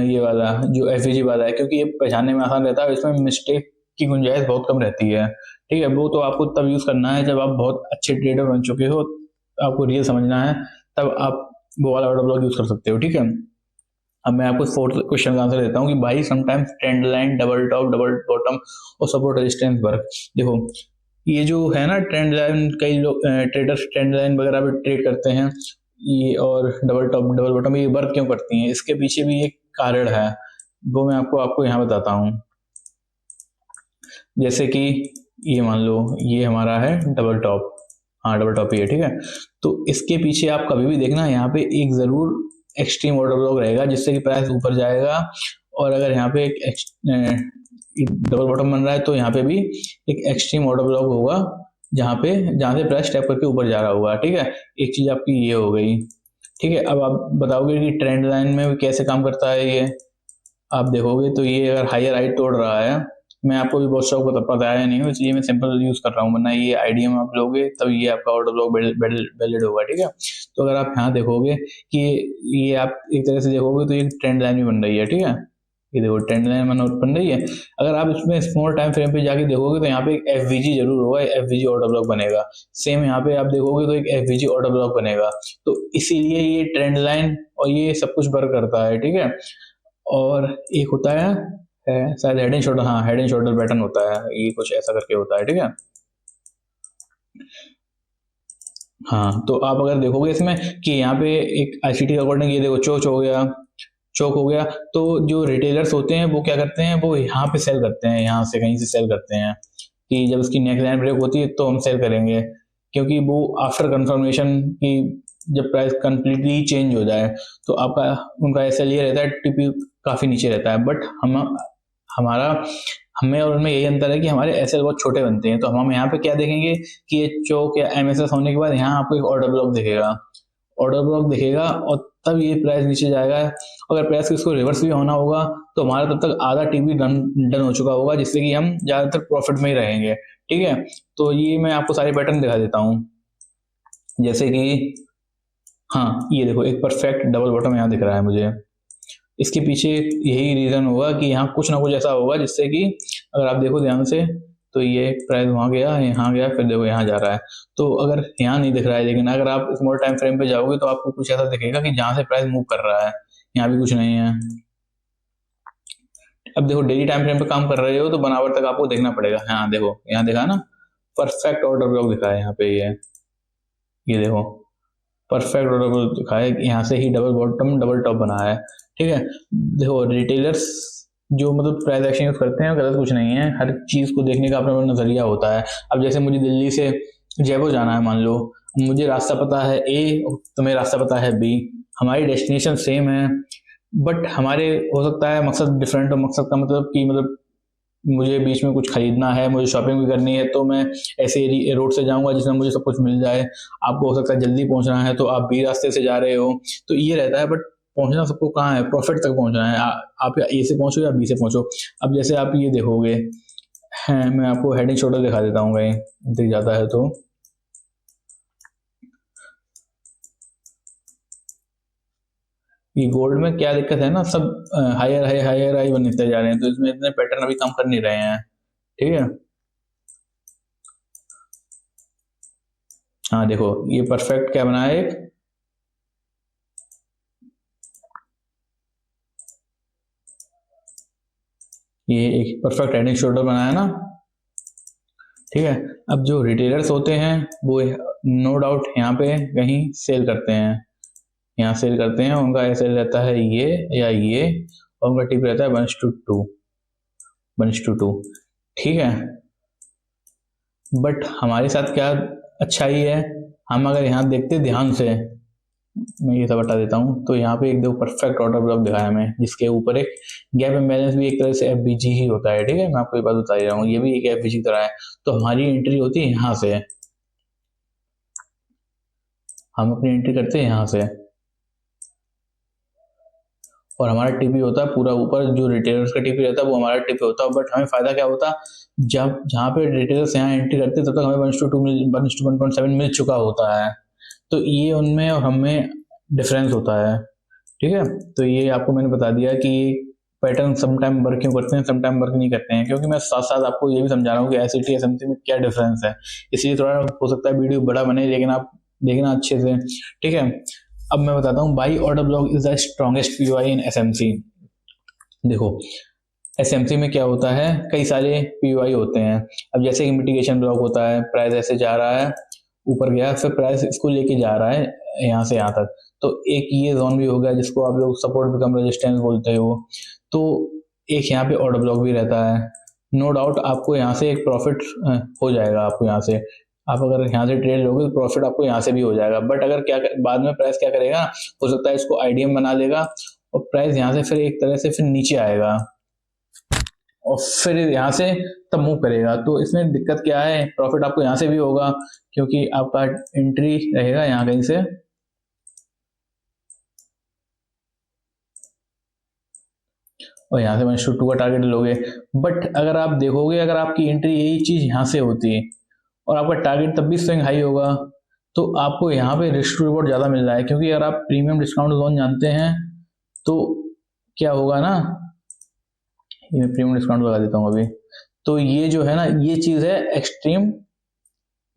ये वाला जो एफवीजी वाला है, क्योंकि ये पहचानने में आसान रहता है, इसमें मिस्टेक की गुंजाइश बहुत कम रहती है, ठीक है। वो तो आपको तब यूज करना है जब आप बहुत अच्छे ट्रेडर बन चुके हो, आपको रियल समझना है, तब आप वो वाला ऑर्डर ब्लॉक यूज कर सकते हो, ठीक है। अब मैं आपको फोर्थ क्वेश्चन का आंसर देता हूँ कि भाई sometimes trend line, double top, double bottom और सपोर्ट रेजिस्टेंस वर्क। देखो ये जो है ना ट्रेंड लाइन, कई लोग ट्रेडर्स ट्रेंड लाइन वगैरह भी ट्रेड करते हैं, ये और डबल टॉप डबल बॉटम ये वर्क क्यों करती हैं, इसके पीछे भी एक कारण है, वो मैं आपको यहाँ बताता हूँ। जैसे कि ये मान लो ये हमारा है डबल टॉप, हाँ डबल टॉप ही है, ठीक है। तो इसके पीछे आप कभी भी देखना यहाँ पे एक जरूर एक्सट्रीम ऑर्डर ब्लॉक रहेगा जिससे कि प्राइस ऊपर जाएगा, और अगर यहाँ पे एक डबल बॉटम बन रहा है तो यहाँ पे भी एक एक्सट्रीम ऑर्डर ब्लॉक होगा जहाँ से प्राइस स्टेप करके ऊपर जा रहा होगा। ठीक है, एक चीज आपकी ये हो गई। ठीक है, अब आप बताओगे कि ट्रेंड लाइन में कैसे काम करता है ये। आप देखोगे तो ये अगर हायर हाई तोड़ रहा है, मैं आपको भी बहुत शौक बताया नहीं हूँ इसलिए मैं सिंपल यूज कर रहा हूँ, वरना ये आईडीएम आप लोगे तब ये आपका ऑर्डर ब्लॉक वैलिड होगा। ठीक है, तो अगर आप यहाँ देखोगे कि ये आप एक तरह से देखोगे तो ये ट्रेंड लाइन भी बन रही है। ठीक है, ये देखो ट्रेंड लाइन बन रही है। अगर आप इसमें स्मॉल टाइम फ्रेम पे जाके देखोगे तो यहाँ पे एक एफवीजी जरूर होगा, एफवीजी ऑर्डर ब्लॉक बनेगा। सेम यहाँ पे आप देखोगे तो एक एफवीजी ऑर्डर ब्लॉक बनेगा। तो इसीलिए ये ट्रेंड लाइन और ये सब कुछ वर्क करता है। ठीक है, और एक होता है शायद हेड एंड शोल्डर, हाँ हेड एंड शोल्डर पैटर्न होता है, ये कुछ ऐसा करके होता है। ठीक है, हाँ तो आप अगर देखोगे इसमें कि यहाँ पे एक आईसीटी के अकॉर्डिंग ये देखो चोक हो गया, तो जो रिटेलर्स होते हैं वो क्या करते हैं, वो यहाँ पे सेल करते हैं, यहाँ से कहीं से सेल करते हैं कि जब उसकी नेक लाइन ब्रेक होती है तो हम सेल करेंगे, क्योंकि वो आफ्टर कंफर्मेशन की जब प्राइस कंप्लीटली चेंज हो जाए तो आपका उनका ऐसा ये रहता है टीपी काफी नीचे रहता है। बट हमारा हमें और उनमें यही अंतर है कि हमारे एसएल बहुत छोटे बनते हैं, तो हम यहाँ पे क्या देखेंगे कि ये चोक या एमएसएस होने के बाद यहाँ आपको एक ऑर्डर ब्लॉक दिखेगा और तब ये प्राइस नीचे जाएगा। अगर प्राइस इसको रिवर्स भी होना होगा तो हमारा तब तक आधा टीपी डन हो चुका होगा, जिससे कि हम ज्यादातर प्रॉफिट में ही रहेंगे। ठीक है, तो ये मैं आपको सारे पैटर्न दिखा देता हूँ, जैसे कि हाँ ये देखो एक परफेक्ट डबल बॉटम यहाँ दिख रहा है मुझे। इसके पीछे यही रीजन होगा कि यहाँ कुछ ना कुछ ऐसा होगा जिससे कि अगर आप देखो ध्यान से तो ये प्राइस वहां गया, यहाँ गया, फिर देखो यहाँ जा रहा है। तो अगर यहाँ नहीं दिख रहा है, लेकिन अगर आप स्मॉल टाइम फ्रेम पे जाओगे तो आपको कुछ ऐसा दिखेगा कि जहां से प्राइस मूव कर रहा है, यहाँ भी कुछ नहीं है। अब देखो डेली टाइम फ्रेम पे काम कर रहे हो तो बनावट तक आपको देखना पड़ेगा। हाँ देखो यहाँ देखा ना, परफेक्ट ऑर्डर ब्लॉक दिखा है यहाँ पे, ये देखो परफेक्ट ऑर्डर ब्लॉक दिखा है, यहाँ से ही डबल बॉटम डबल टॉप बना है। ठीक है, देखो रिटेलर्स जो मतलब प्राइस एक्शन यूज करते हैं गलत कुछ नहीं है, हर चीज को देखने का अपना नजरिया होता है। अब जैसे मुझे दिल्ली से जयपुर जाना है, मान लो मुझे रास्ता पता है ए, तुम्हें रास्ता पता है बी, हमारी डेस्टिनेशन सेम है बट हमारे हो सकता है मकसद डिफरेंट हो। मकसद का मतलब कि मतलब मुझे बीच में कुछ खरीदना है, मुझे शॉपिंग भी करनी है, तो मैं ऐसे रोड से जाऊंगा जिसमें मुझे सब कुछ मिल जाए। आपको हो सकता है जल्दी पहुंचना है तो आप बी रास्ते से जा रहे हो, तो ये रहता है। बट पहुंचना सबको कहाँ है, प्रॉफिट तक पहुंचना है। आप या ए से पहुंचो या बी से पहुंचो। अब जैसे आप ये देखोगे है, मैं आपको हेड एंड शोल्डर दिखा देता हूँ कहीं दिख जाता है तो। ये गोल्ड में क्या दिक्कत है ना, सब हायर हाई बनते जा रहे हैं, तो इसमें इतने पैटर्न अभी काम कर नहीं रहे हैं। ठीक है, हाँ देखो ये परफेक्ट क्या बना है, एक ये एक परफेक्ट हेड एंड शोल्डर बनाया ना। ठीक है, अब जो रिटेलर्स होते हैं वो नो डाउट यहाँ पे कहीं सेल करते हैं, यहाँ सेल करते हैं, उनका ऐसे रहता है ये या ये, और उनका टिप रहता है 1:2। ठीक है, बट हमारे साथ क्या अच्छा ही है, हम अगर यहाँ देखते ध्यान से, मैं ये सब बता देता हूँ, तो यहाँ पे एक दो परफेक्ट ऑर्डर ब्लॉक दिखाया हमें, जिसके ऊपर एक गैप इम्बैलेंस भी एक तरह से एफबीजी ही होता है। ठीक है, मैं आपको ये बात बता रहा हूँ, ये भी एक एफबीजी की तरह है। तो हमारी एंट्री होती है यहाँ से, हम अपनी एंट्री करते हैं यहाँ से, और हमारा टीपी होता है पूरा ऊपर। जो रिटेलर्स का टीपी रहता है वो हमारा टीपी होता है। बट हमें फायदा क्या होता, जब जहाँ पे रिटेलर्स यहाँ एंट्री करते हैं तब तक हमें 1:1.7 मिल चुका होता है, तो ये उनमें और हमें डिफरेंस होता है। ठीक है, तो ये आपको मैंने बता दिया कि पैटर्न सम टाइम वर्क क्यों करते हैं, सम टाइम वर्क नहीं करते हैं, क्योंकि मैं साथ साथ आपको ये भी समझा रहा हूँ कि एसईटी एसएमसी में क्या डिफरेंस है। इसलिए थोड़ा हो सकता है वीडियो बड़ा बने, लेकिन आप देखना अच्छे से। ठीक है, अब मैं बताता हूँ by order block is the strongest POI in SMC. देखो एसएमसी में क्या होता है, कई सारे पीओआई होते हैं। अब जैसे कि मिटिगेशन ब्लॉक होता है, प्राइस ऐसे जा रहा है ऊपर गया, फिर प्राइस इसको लेके जा रहा है यहाँ से यहाँ तक, तो एक ये जोन भी हो गया जिसको आप लोग सपोर्ट बिकम रेजिस्टेंस बोलते हो। तो एक यहाँ पे ऑर्डर ब्लॉक भी रहता है। नो डाउट आपको यहाँ से एक प्रॉफिट हो जाएगा आपको यहाँ से। आप अगर यहाँ से ट्रेड लोगे तो प्रॉफिट आपको यहाँ से भी हो जाएगा। बट अगर क्या बाद में प्राइस क्या करेगा, हो सकता है इसको आईडीएम बना लेगा और प्राइस यहाँ से फिर एक तरह से फिर नीचे आएगा और फिर यहाँ से तब मूव करेगा। तो इसमें दिक्कत क्या है, प्रॉफिट आपको यहाँ से भी होगा क्योंकि आपका एंट्री रहेगा यहाँ कहीं से, और यहाँ से मैंने टू का टारगेट लोगे। बट अगर आप देखोगे, अगर आपकी एंट्री यही चीज यहाँ से होती है और आपका टारगेट तब भी स्विंग हाई होगा, तो आपको यहाँ पे रिस्क टू रिवॉर्ड ज्यादा मिल रहा है। क्योंकि अगर आप प्रीमियम डिस्काउंट जोन जानते हैं तो क्या होगा ना, ये मैं प्रीमियम डिस्काउंट लगा देता हूँ अभी। तो ये जो है ना, ये चीज है एक्सट्रीम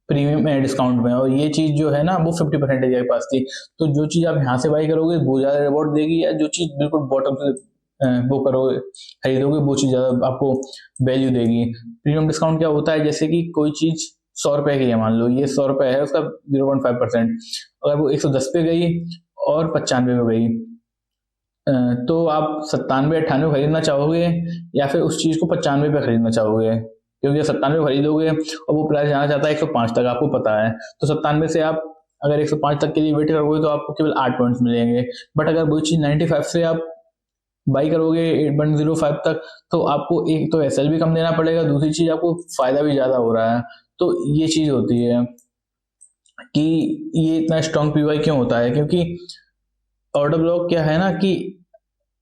प्रीमियम डिस्काउंट में, और ये चीज जो है ना वो 50% के पास थी। तो जो चीज आप यहाँ से बाई करोगे वो ज्यादा रिवॉर्ड देगी, या जो चीज बिल्कुल बॉटम से वो करोगे खरीदोगे वो चीज ज्यादा आपको वैल्यू देगी। प्रीमियम डिस्काउंट क्या होता है, जैसे कि कोई चीज 100 रुपए की है, मान लो ये 100 रुपए है, उसका 0.5%, अगर वो 110 पे गई और 95 पे गई, तो आप 97-98 खरीदना चाहोगे या फिर उस चीज को 95 पे खरीदना चाहोगे? क्योंकि 97 खरीदोगे और वो प्राइस जाना चाहता है 105 तक, आपको पता है। तो 97 से आप अगर 105 तक के लिए वेट करोगे तो आपको केवल 8 पॉइंट्स मिलेंगे। बट अगर वो चीज 95 से आप बाई करोगे 8.05 तक, तो आपको एक तो एसएल भी कम देना पड़ेगा, दूसरी चीज आपको फायदा भी ज्यादा हो रहा है। तो ये चीज होती है कि ये इतना स्ट्रॉन्ग पीवाई क्यों होता है, क्योंकि ऑर्डर ब्लॉक क्या है ना कि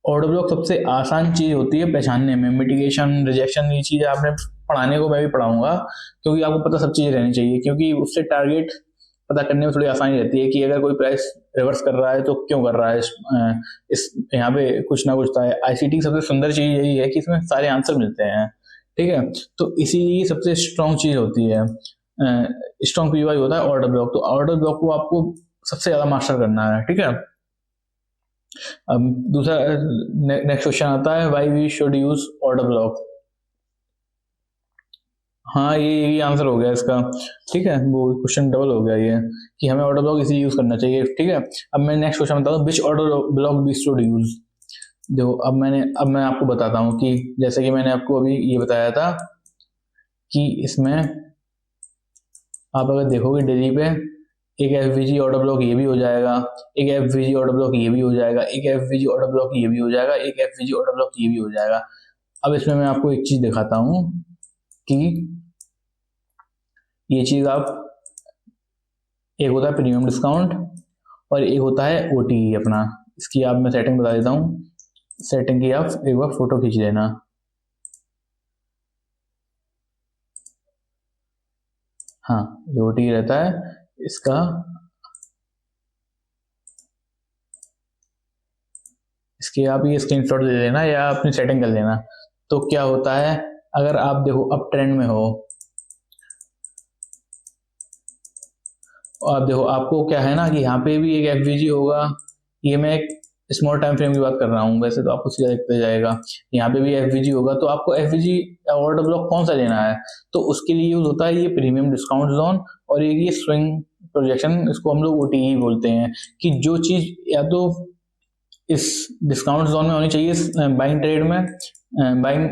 ऑर्डर ब्लॉक सबसे आसान चीज होती है पहचानने में। मिटिगेशन, रिजेक्शन, ये चीज आपने पढ़ाने को मैं भी पढ़ाऊंगा, क्योंकि आपको पता सब चीजें रहनी चाहिए, क्योंकि उससे टारगेट पता करने में थोड़ी आसानी रहती है कि अगर कोई प्राइस रिवर्स कर रहा है तो क्यों कर रहा है। इस यहाँ पे कुछ ना कुछ था। आईसीटी की सबसे सुंदर चीज यही है कि इसमें सारे आंसर मिलते हैं, ठीक है। तो इसीलिए सबसे स्ट्रॉन्ग चीज होती है, स्ट्रॉन्ग पीवाई होता है ऑर्डर ब्लॉक। तो ऑर्डर ब्लॉक को आपको सबसे ज्यादा मास्टर करना है, ठीक है। अब दूसरा नेक्स्ट क्वेश्चन आता है, why we should use order block. हाँ, ये आंसर हो गया इसका, ठीक है। वो क्वेश्चन डबल हो गया ये, कि हमें ऑर्डर ब्लॉक इसी यूज करना चाहिए, ठीक है। अब मैं नेक्स्ट क्वेश्चन बताता हूँ, which order block we should use. देखो अब मैं आपको बताता हूँ कि जैसे कि मैंने आपको अभी ये बताया था कि इसमें आप अगर देखोगे डेली पे, एक एफवीजी ऑर्डर ब्लॉक ये भी हो जाएगा, एक एफवीजी ऑर्डर ब्लॉक ये भी हो जाएगा, एक एफवीजी ऑर्डर ब्लॉक ये भी हो जाएगा, एक एफवीजी ऑर्डर ब्लॉक ये भी हो जाएगा। अब इसमें मैं आपको एक चीज दिखाता हूँ कि ये चीज आप, एक होता है प्रीमियम डिस्काउंट और एक होता है ओटीई अपना। इसकी आप मैं सेटिंग बता देता हूँ। सेटिंग की आप एक बार फोटो खींच लेना। हाँ, ये ओटीई रहता है इसका। इसके आप ये स्क्रीनशॉट ले लेना या अपनी सेटिंग कर लेना। तो क्या होता है, अगर आप देखो अब ट्रेंड में हो, और आप देखो आपको क्या है ना कि यहाँ पे भी एक एफवीजी होगा। ये मैं एक स्मॉल टाइम फ्रेम की बात कर रहा हूँ, वैसे तो आपको सीधा दिखता जाएगा। यहाँ पे भी एफवीजी होगा, तो आपको एफवीजी ऑर्डर ब्लॉक कौन सा लेना है, तो उसके लिए यूज होता है ये प्रीमियम डिस्काउंट जोन और ये स्विंग प्रोजेक्शन, इसको हम लोग ओटीई बोलते हैं। कि जो चीज या तो इस डिस्काउंट जोन में होनी चाहिए बाइंग ट्रेड में, बाइंग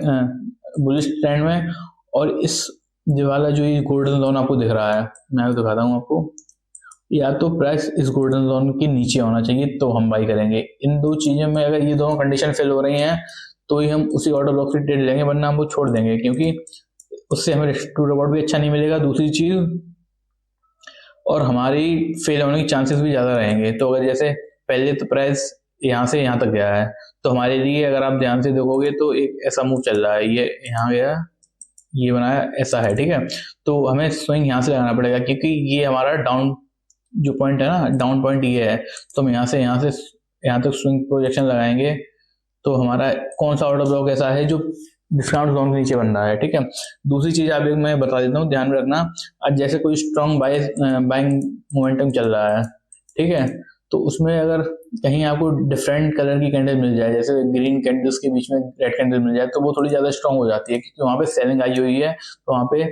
बुलिश ट्रेंड में, और इस जो वाला जो ये गोल्डन जोन आपको दिख रहा है, मैं दिखाता हूँ आपको, या तो प्राइस इस गोल्डन जोन के नीचे होना चाहिए तो हम बाई करेंगे। इन दो चीजों में अगर ये दोनों कंडीशन फेल हो रही हैं तो ही हम उसी ऑर्डर ब्लॉक से ट्रेड लेंगे, वरना हम वो छोड़ देंगे, क्योंकि उससे हमें रिस्क टू रिवॉर्ड भी अच्छा नहीं मिलेगा, दूसरी चीज, और हमारी फेल होने के चांसेस भी ज्यादा रहेंगे। तो अगर जैसे पहले तो प्राइस यहाँ से यहाँ तक गया है, तो हमारे लिए अगर आप ध्यान से देखोगे तो एक ऐसा मूव चल रहा है, ये यहाँ गया, ये बनाया, ऐसा है, ठीक है। तो हमें स्विंग यहाँ से लगाना पड़ेगा, क्योंकि ये हमारा डाउन जो पॉइंट है ना, डाउन पॉइंट ये है। तो हम यहाँ से यहाँ तक स्विंग प्रोजेक्शन लगाएंगे, तो हमारा कौन सा ऑर्डर ब्लॉक ऐसा है जो डिस्काउंट जोन के नीचे बन रहा है, ठीक है। दूसरी चीज आप एक मैं बता देता हूँ, ध्यान में रखना। आज जैसे कोई स्ट्रॉन्ग बाइंग मोमेंटम चल रहा है, ठीक है, तो उसमें अगर कहीं आपको डिफरेंट कलर की कैंडल मिल जाए, जैसे ग्रीन कैंडल्स के बीच में रेड कैंडल मिल जाए, तो वो थोड़ी ज्यादा स्ट्रांग हो जाती है, क्योंकि वहां पे सेलिंग आई हुई है, तो वहां पे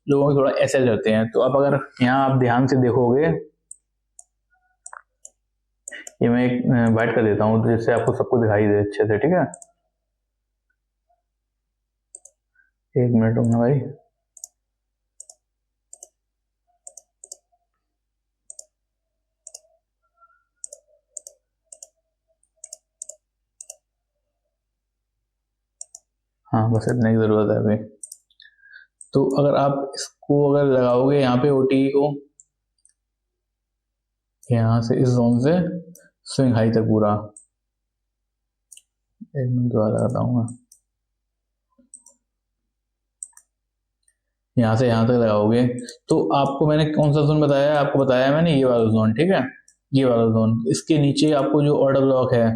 लोगों के थोड़ा एसएल रहते हैं। तो अब अगर यहाँ आप ध्यान से देखोगे, ये मैं एक वाइट कर देता हूँ जिससे आपको सबको दिखाई दे अच्छे से, ठीक है। एक मिनट रुकना भाई। हाँ, बस इतने की ज़रूरत है अभी। तो अगर आप इसको अगर लगाओगे यहाँ पे ओटी को, यहाँ से इस जोन से स्विंग हाई तक पूरा, एक मिनट दोबारा लगाता हूँ मैं, यहाँ से यहाँ तक लगाओगे तो आपको मैंने कौन सा जोन बताया है, आपको बताया मैंने ये वाला जोन, ठीक है, ये वाला जोन। इसके नीचे आपको जो ऑर्डर ब्लॉक है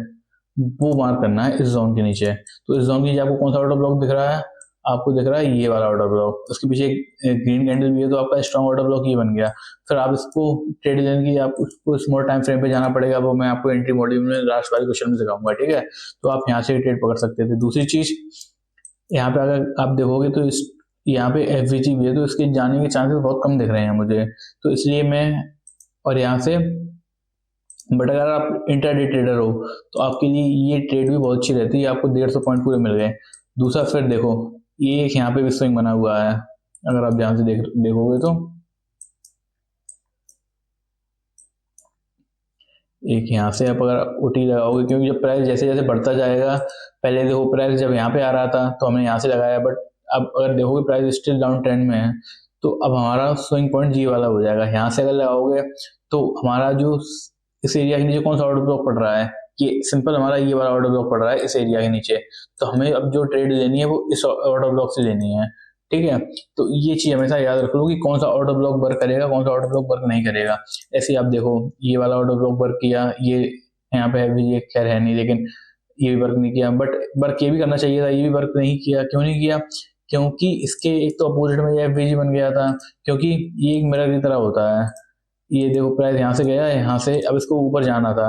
वो मार्क करना है इस जोन के नीचे। तो इस जोन के नीचे आपको कौन सा ऑर्डर ब्लॉक दिख रहा है, आपको दिख रहा है ये वाला ऑर्डर ब्लॉक, उसके पीछे एक ग्रीन कैंडल भी है, तो आपका स्ट्रॉन्ग ऑर्डर ब्लॉक ये बन गया। फिर आप इसको ट्रेड लेने की आप उसको स्मॉल टाइम फ्रेम पे जाना पड़ेगा, वो मैं आपको एंट्री मॉड्यूल में लास्ट वाले क्वेश्चन में सिखाऊंगा, ठीक है। तो आप यहाँ से ट्रेड पकड़ सकते थे। दूसरी चीज, यहाँ पे अगर आप देखोगे तो इस यहाँ पे एफवीजी भी है, तो इसके जाने के चांसेस बहुत कम दिख रहे हैं मुझे, तो इसलिए मैं, और यहाँ से, बट अगर आप इंटरडे ट्रेडर हो तो आपके लिए ये ट्रेड भी बहुत अच्छी रहती है, आपको 150 पॉइंट पूरे मिल गए। दूसरा फिर देखो, ये एक यहाँ पे भी स्विंग बना हुआ है, अगर आप ध्यान से देखोगे तो एक यहाँ से आप अगर ओटी लगाओगे, क्योंकि जब प्राइस जैसे जैसे बढ़ता जाएगा, पहले देखो प्राइस जब यहाँ पे आ रहा था तो हमने यहाँ से लगाया, बट अब अगर देखोगे प्राइस स्टिल डाउन ट्रेंड में है, तो अब हमारा स्विंग पॉइंट जी वाला हो जाएगा। यहाँ से अगर लगाओगे तो हमारा जो इस एरिया के नीचे कौन सा ऑर्डर ब्लॉक पड़ रहा है, ये सिंपल हमारा ये वाला ऑर्डर ब्लॉक पड़ रहा है इस एरिया के नीचे, तो हमें अब जो ट्रेड लेनी है वो इस ऑर्डर ब्लॉक से लेनी है, ठीक है। तो ये चीज हमेशा याद रख लो कि कौन सा ऑर्डर ब्लॉक वर्क करेगा, कौन सा ऑर्डर ब्लॉक वर्क नहीं करेगा। ऐसे आप देखो, ये वाला ऑर्डर ब्लॉक वर्क किया, ये यहाँ पे है भी, ये खैर है नहीं, लेकिन ये भी वर्क नहीं किया, बट वर्क ये भी करना चाहिए था, ये भी वर्क नहीं किया। क्यों नहीं किया, क्योंकि इसके एक तो अपोजिट में ये एफवीजी बन गया था, क्योंकि ये एक मिरर की तरह होता है। ये देखो प्राइस यहाँ से गया है, यहाँ से अब इसको ऊपर जाना था,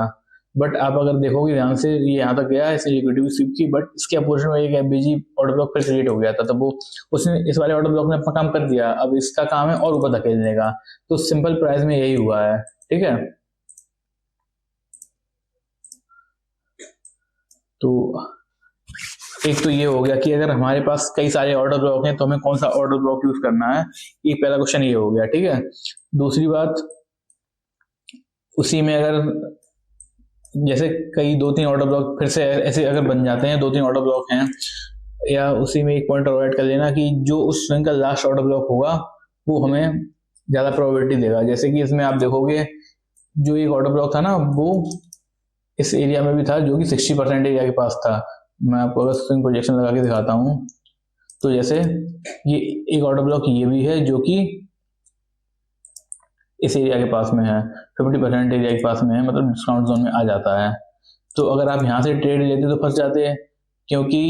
बट आप अगर देखोगे ध्यान से, ये यहाँ तक गया है, इसने लिक्विडिटी स्वीप की, बट इसके अपोजिट में एक एफबीजी ऑर्डर ब्लॉक फिर क्रिएट हो गया था, तब वो उसने इस वाले ऑर्डर ब्लॉक ने अपना काम कर दिया, अब इसका काम है और ऊपर धकेलने का। तो सिंपल प्राइस में यही हुआ है, ठीक है। तो एक तो ये हो गया कि अगर हमारे पास कई सारे ऑर्डर ब्लॉक हैं तो हमें कौन सा ऑर्डर ब्लॉक यूज करना है, ये पहला क्वेश्चन ये हो गया, ठीक है। दूसरी बात, उसी में अगर जैसे कई 2-3 ऑर्डर ब्लॉक फिर से ऐसे अगर बन जाते हैं, 2-3 ऑर्डर ब्लॉक हैं, या उसी में एक पॉइंट और ऐड कर लेना कि जो उस स्विंग का लास्ट ऑर्डर ब्लॉक होगा वो हमें ज़्यादा प्रोबेबिलिटी देगा। जैसे कि इसमें आप देखोगे जो एक ऑर्डर ब्लॉक था ना, वो इस एरिया में भी था जो कि 60% एरिया के पास था। मैं आपको अगर स्विंग प्रोजेक्शन लगा के दिखाता हूँ, तो जैसे ये एक ऑर्डर ब्लॉक ये भी है जो कि इस एरिया के पास में है, 50% एरिया के पास में है, मतलब डिस्काउंट जोन में आ जाता है। तो अगर आप यहाँ से ट्रेड लेते तो फंस जाते हैं, क्योंकि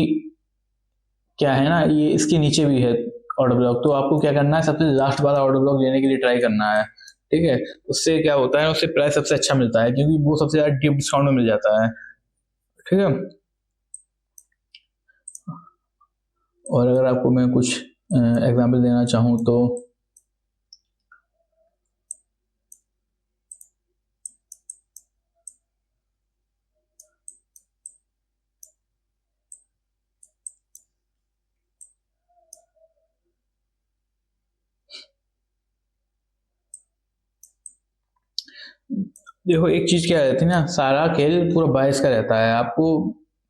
क्या है ना, ये इसके नीचे भी है ऑर्डर ब्लॉक, तो आपको क्या करना है, सबसे लास्ट वाला ऑर्डर ब्लॉक लेने के लिए ट्राई करना है, ठीक है। उससे क्या होता है, उससे प्राइस सबसे अच्छा मिलता है, क्योंकि वो सबसे ज्यादा डीप डिस्काउंट में मिल जाता है, ठीक है। और अगर आपको मैं कुछ एग्जांपल देना चाहूँ तो देखो, एक चीज क्या रहती है ना, सारा खेल पूरा बायस का रहता है। आपको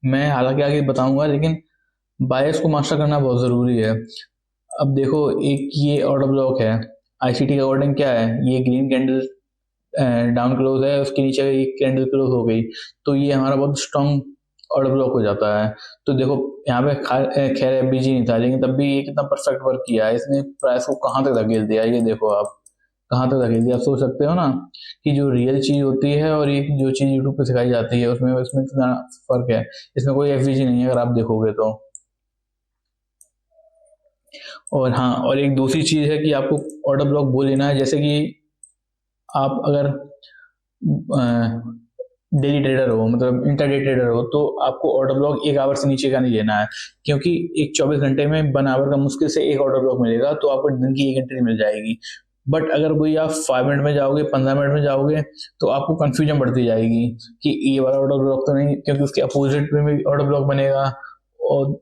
मैं हालांकि आगे बताऊंगा, लेकिन बायस को मास्टर करना बहुत जरूरी है। अब देखो, एक ये ऑर्डर ब्लॉक है, आईसीटी के अकॉर्डिंग क्या है, ये ग्रीन कैंडल डाउन क्लोज है, उसके नीचे एक कैंडल क्लोज हो गई, तो ये हमारा बहुत स्ट्रॉन्ग ऑर्डर ब्लॉक हो जाता है। तो देखो यहाँ पे खैर एफबीजी नहीं था, लेकिन तब भी ये कितना परफेक्ट वर्क किया है, इसने प्राइस को कहाँ तक धकेल दिया, ये देखो आप कहाँ तक धकेल दिया। आप सोच सकते हो ना कि जो रियल चीज होती है और एक जो चीज यूट्यूब पे सिखाई जाती है, उसमें उसमें कितना फर्क है। इसमें कोई एफबीजी नहीं है अगर आप देखोगे तो। और हाँ, और एक दूसरी चीज है कि आपको ऑर्डर ब्लॉक वो लेना है, जैसे कि आप अगर डेली ट्रेडर हो, मतलब इंटरडे ट्रेडर हो, तो आपको ऑर्डर ब्लॉक 1 आवर से नीचे का नहीं लेना है, क्योंकि एक 24 घंटे में 1 आवर का मुश्किल से एक ऑर्डर ब्लॉक मिलेगा, तो आपको दिन की 1 एंट्री मिल जाएगी। बट अगर कोई आप 5 मिनट में जाओगे, 15 मिनट में जाओगे, तो आपको कंफ्यूजन बढ़ती जाएगी कि ये वाला ऑर्डर ब्लॉक तो नहीं, क्योंकि उसके अपोजिट में भी ऑर्डर ब्लॉक बनेगा, और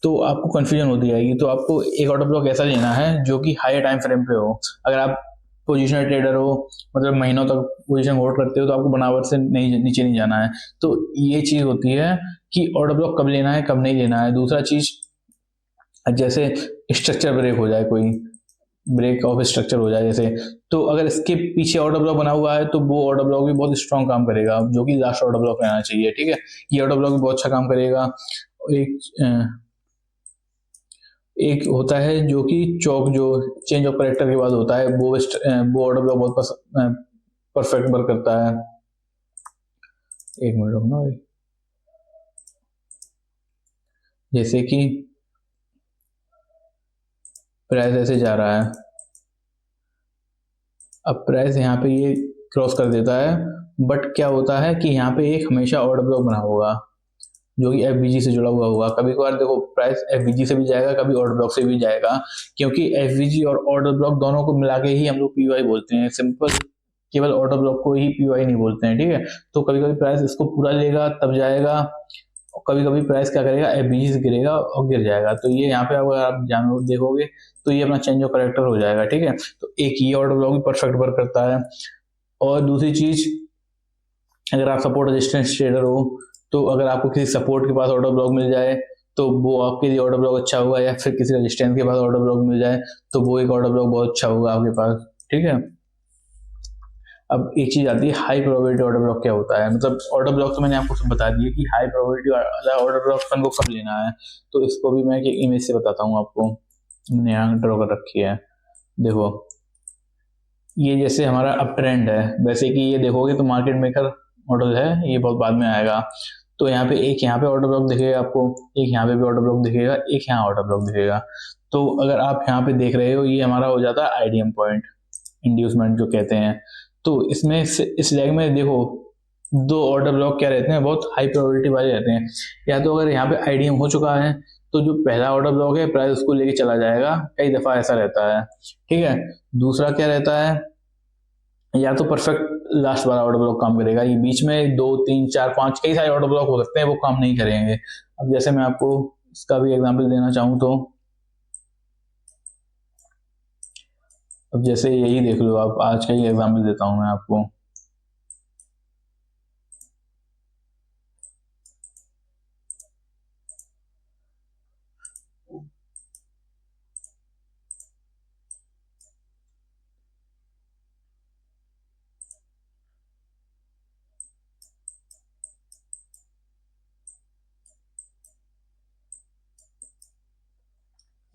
तो आपको कंफ्यूजन होती जाएगी। तो आपको एक ऑर्डर ब्लॉक ऐसा लेना है जो कि हाई टाइम फ्रेम पे हो। अगर आप पोजिशनल ट्रेडर हो, मतलब महीनों तक पोजीशन होल्ड करते हो, तो आपको बनावट से नहीं, नीचे नहीं जाना है। तो ये चीज होती है कि ऑर्डर ब्लॉक कब लेना है, कब नहीं लेना है। दूसरा चीज, जैसे स्ट्रक्चर ब्रेक हो जाए, कोई ब्रेक ऑफ स्ट्रक्चर हो जाए जैसे, तो अगर इसके पीछे ऑर्डर ब्लॉक बना हुआ है तो वो ऑर्डर ब्लॉक भी बहुत स्ट्रॉन्ग काम करेगा, जो कि लास्ट ऑर्डर ब्लॉक रहना चाहिए। ठीक है, ये ऑर्डर ब्लॉक भी बहुत अच्छा काम करेगा। एक एक होता है जो कि चौक, जो चेंज ऑफ करेक्टर के बाद होता है, वो ऑर्डर ब्लॉक बहुत परफेक्ट वर्क करता है। एक मिनट रुकना भाई। जैसे कि प्राइस ऐसे जा रहा है, अब प्राइस यहाँ पे ये क्रॉस कर देता है, बट क्या होता है कि यहाँ पे एक हमेशा ऑर्डर ब्लॉक बना होगा जो कि एफबीजी से जुड़ा हुआ होगा। कभी कभार देखो प्राइस एफबीजी से भी जाएगा, कभी ऑर्डर ब्लॉक से भी जाएगा, क्योंकि एफबीजी और ऑर्डर ब्लॉक दोनों को मिला के ही हम लोग पीवाई बोलते हैं। सिंपल केवल ऑर्डर ब्लॉक को ही पीवाई नहीं बोलते हैं। ठीक है, तो कभी कभी प्राइस इसको पूरा लेगा तब जाएगा, और कभी कभी प्राइस क्या करेगा, एफबीजी से गिरेगा और गिर जाएगा। तो ये यहाँ पे अगर आप जानो देखोगे तो ये अपना चेंज ऑफ करेक्टर हो जाएगा। ठीक है, तो एक ये ऑर्डर ब्लॉक भी परफेक्ट वर्क करता है। और दूसरी चीज, अगर आप सपोर्ट रेजिस्टेंस ट्रेडर हो, तो अगर आपको किसी सपोर्ट के पास ऑर्डर ब्लॉक मिल जाए तो वो आपके लिए ऑर्डर ब्लॉक अच्छा होगा, या फिर किसी रेजिस्टेंस के पास ऑर्डर ब्लॉक मिल जाए तो वो एक ऑर्डर ब्लॉक बहुत अच्छा होगा आपके पास। ठीक है, अब एक चीज आती है हाई प्रोबेबिलिटी ऑर्डर ब्लॉक क्या होता है। मतलब ऑर्डर ब्लॉक तो मैंने आपको सब बता दिया कि हाई प्रोबेबिलिटी ऑर्डर ब्लॉक को कब लेना है, तो इसको भी मैं एक इमेज से बताता हूँ आपको। मैंने यहाँ ड्रॉ कर रखी है, देखो ये जैसे हमारा अप ट्रेंड है, वैसे कि ये देखोगे तो मार्केट मेकर मॉडल है, ये बहुत बाद में आएगा। तो यहाँ पे एक यहाँ पे ऑर्डर ब्लॉक दिखेगा आपको, एक यहाँ पे भी ऑर्डर ब्लॉक दिखेगा, एक यहाँ ऑर्डर ब्लॉक दिखेगा। तो अगर आप यहाँ पे देख रहे हो, ये हमारा हो जाता है आईडीएम पॉइंट, इंड्यूसमेंट जो कहते हैं। तो इसमें इस लेग में देखो दो ऑर्डर ब्लॉक क्या रहते हैं, बहुत हाई प्रोबेबिलिटी वाले रहते हैं। या तो अगर यहाँ पे आईडीएम हो चुका है तो जो पहला ऑर्डर ब्लॉक है प्राइस उसको लेके चला जाएगा, कई दफा ऐसा रहता है। ठीक है, दूसरा क्या रहता है, या तो परफेक्ट लास्ट वाला ऑर्डर ब्लॉक काम करेगा, ये बीच में 2 3 4 5 कई सारे ऑर्डर ब्लॉक हो सकते हैं, वो काम नहीं करेंगे। अब जैसे मैं आपको इसका भी एग्जांपल देना चाहूँ तो, अब जैसे यही देख लो आप, आज का ही एग्जांपल देता हूँ मैं आपको।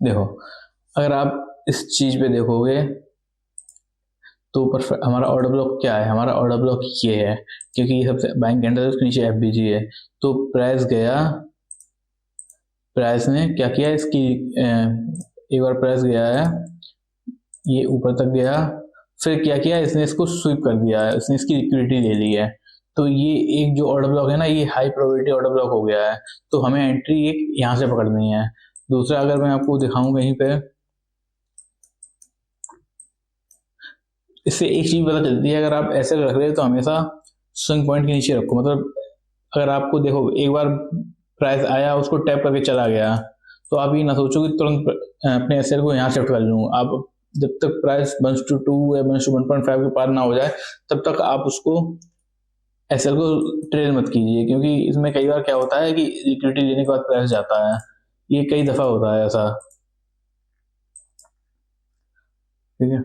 देखो अगर आप इस चीज पे देखोगे तो ऊपर हमारा ऑर्डर ब्लॉक क्या है, हमारा ऑर्डर ब्लॉक ये है, क्योंकि ये सबसे बैंक कैंडल है, उसके नीचे एफबीजी है। तो प्राइस गया, प्राइस ने क्या किया इसकी, एक बार प्राइस गया है, ये ऊपर तक गया, फिर क्या किया इसने, इसको स्वीप कर दिया है, इसने इसकी लिक्विडिटी ले ली है। तो ये एक जो ऑर्डर ब्लॉक है ना, ये हाई प्रोबेबिलिटी ऑर्डर ब्लॉक हो गया है, तो हमें एंट्री एक यहाँ से पकड़नी है। दूसरा अगर मैं आपको दिखाऊं कहीं पे, इससे एक चीज पता चलती है, अगर आप ऐसे रख रहे हो तो हमेशा स्विंग पॉइंट के नीचे रखो। मतलब अगर आपको देखो एक बार प्राइस आया, उसको टैप करके चला गया, तो आप ये ना सोचो कि तुरंत अपने एसएल को यहाँ शिफ्ट कर लूँ। आप जब तक प्राइस 1:2 या 1:1.5 के पार ना हो जाए तब तक आप उसको एसएल को ट्रेड मत कीजिए, क्योंकि इसमें कई बार क्या होता है कि लिक्विडिटी लेने के बाद प्राइस जाता है, ये कई दफा होता है ऐसा। ठीक है,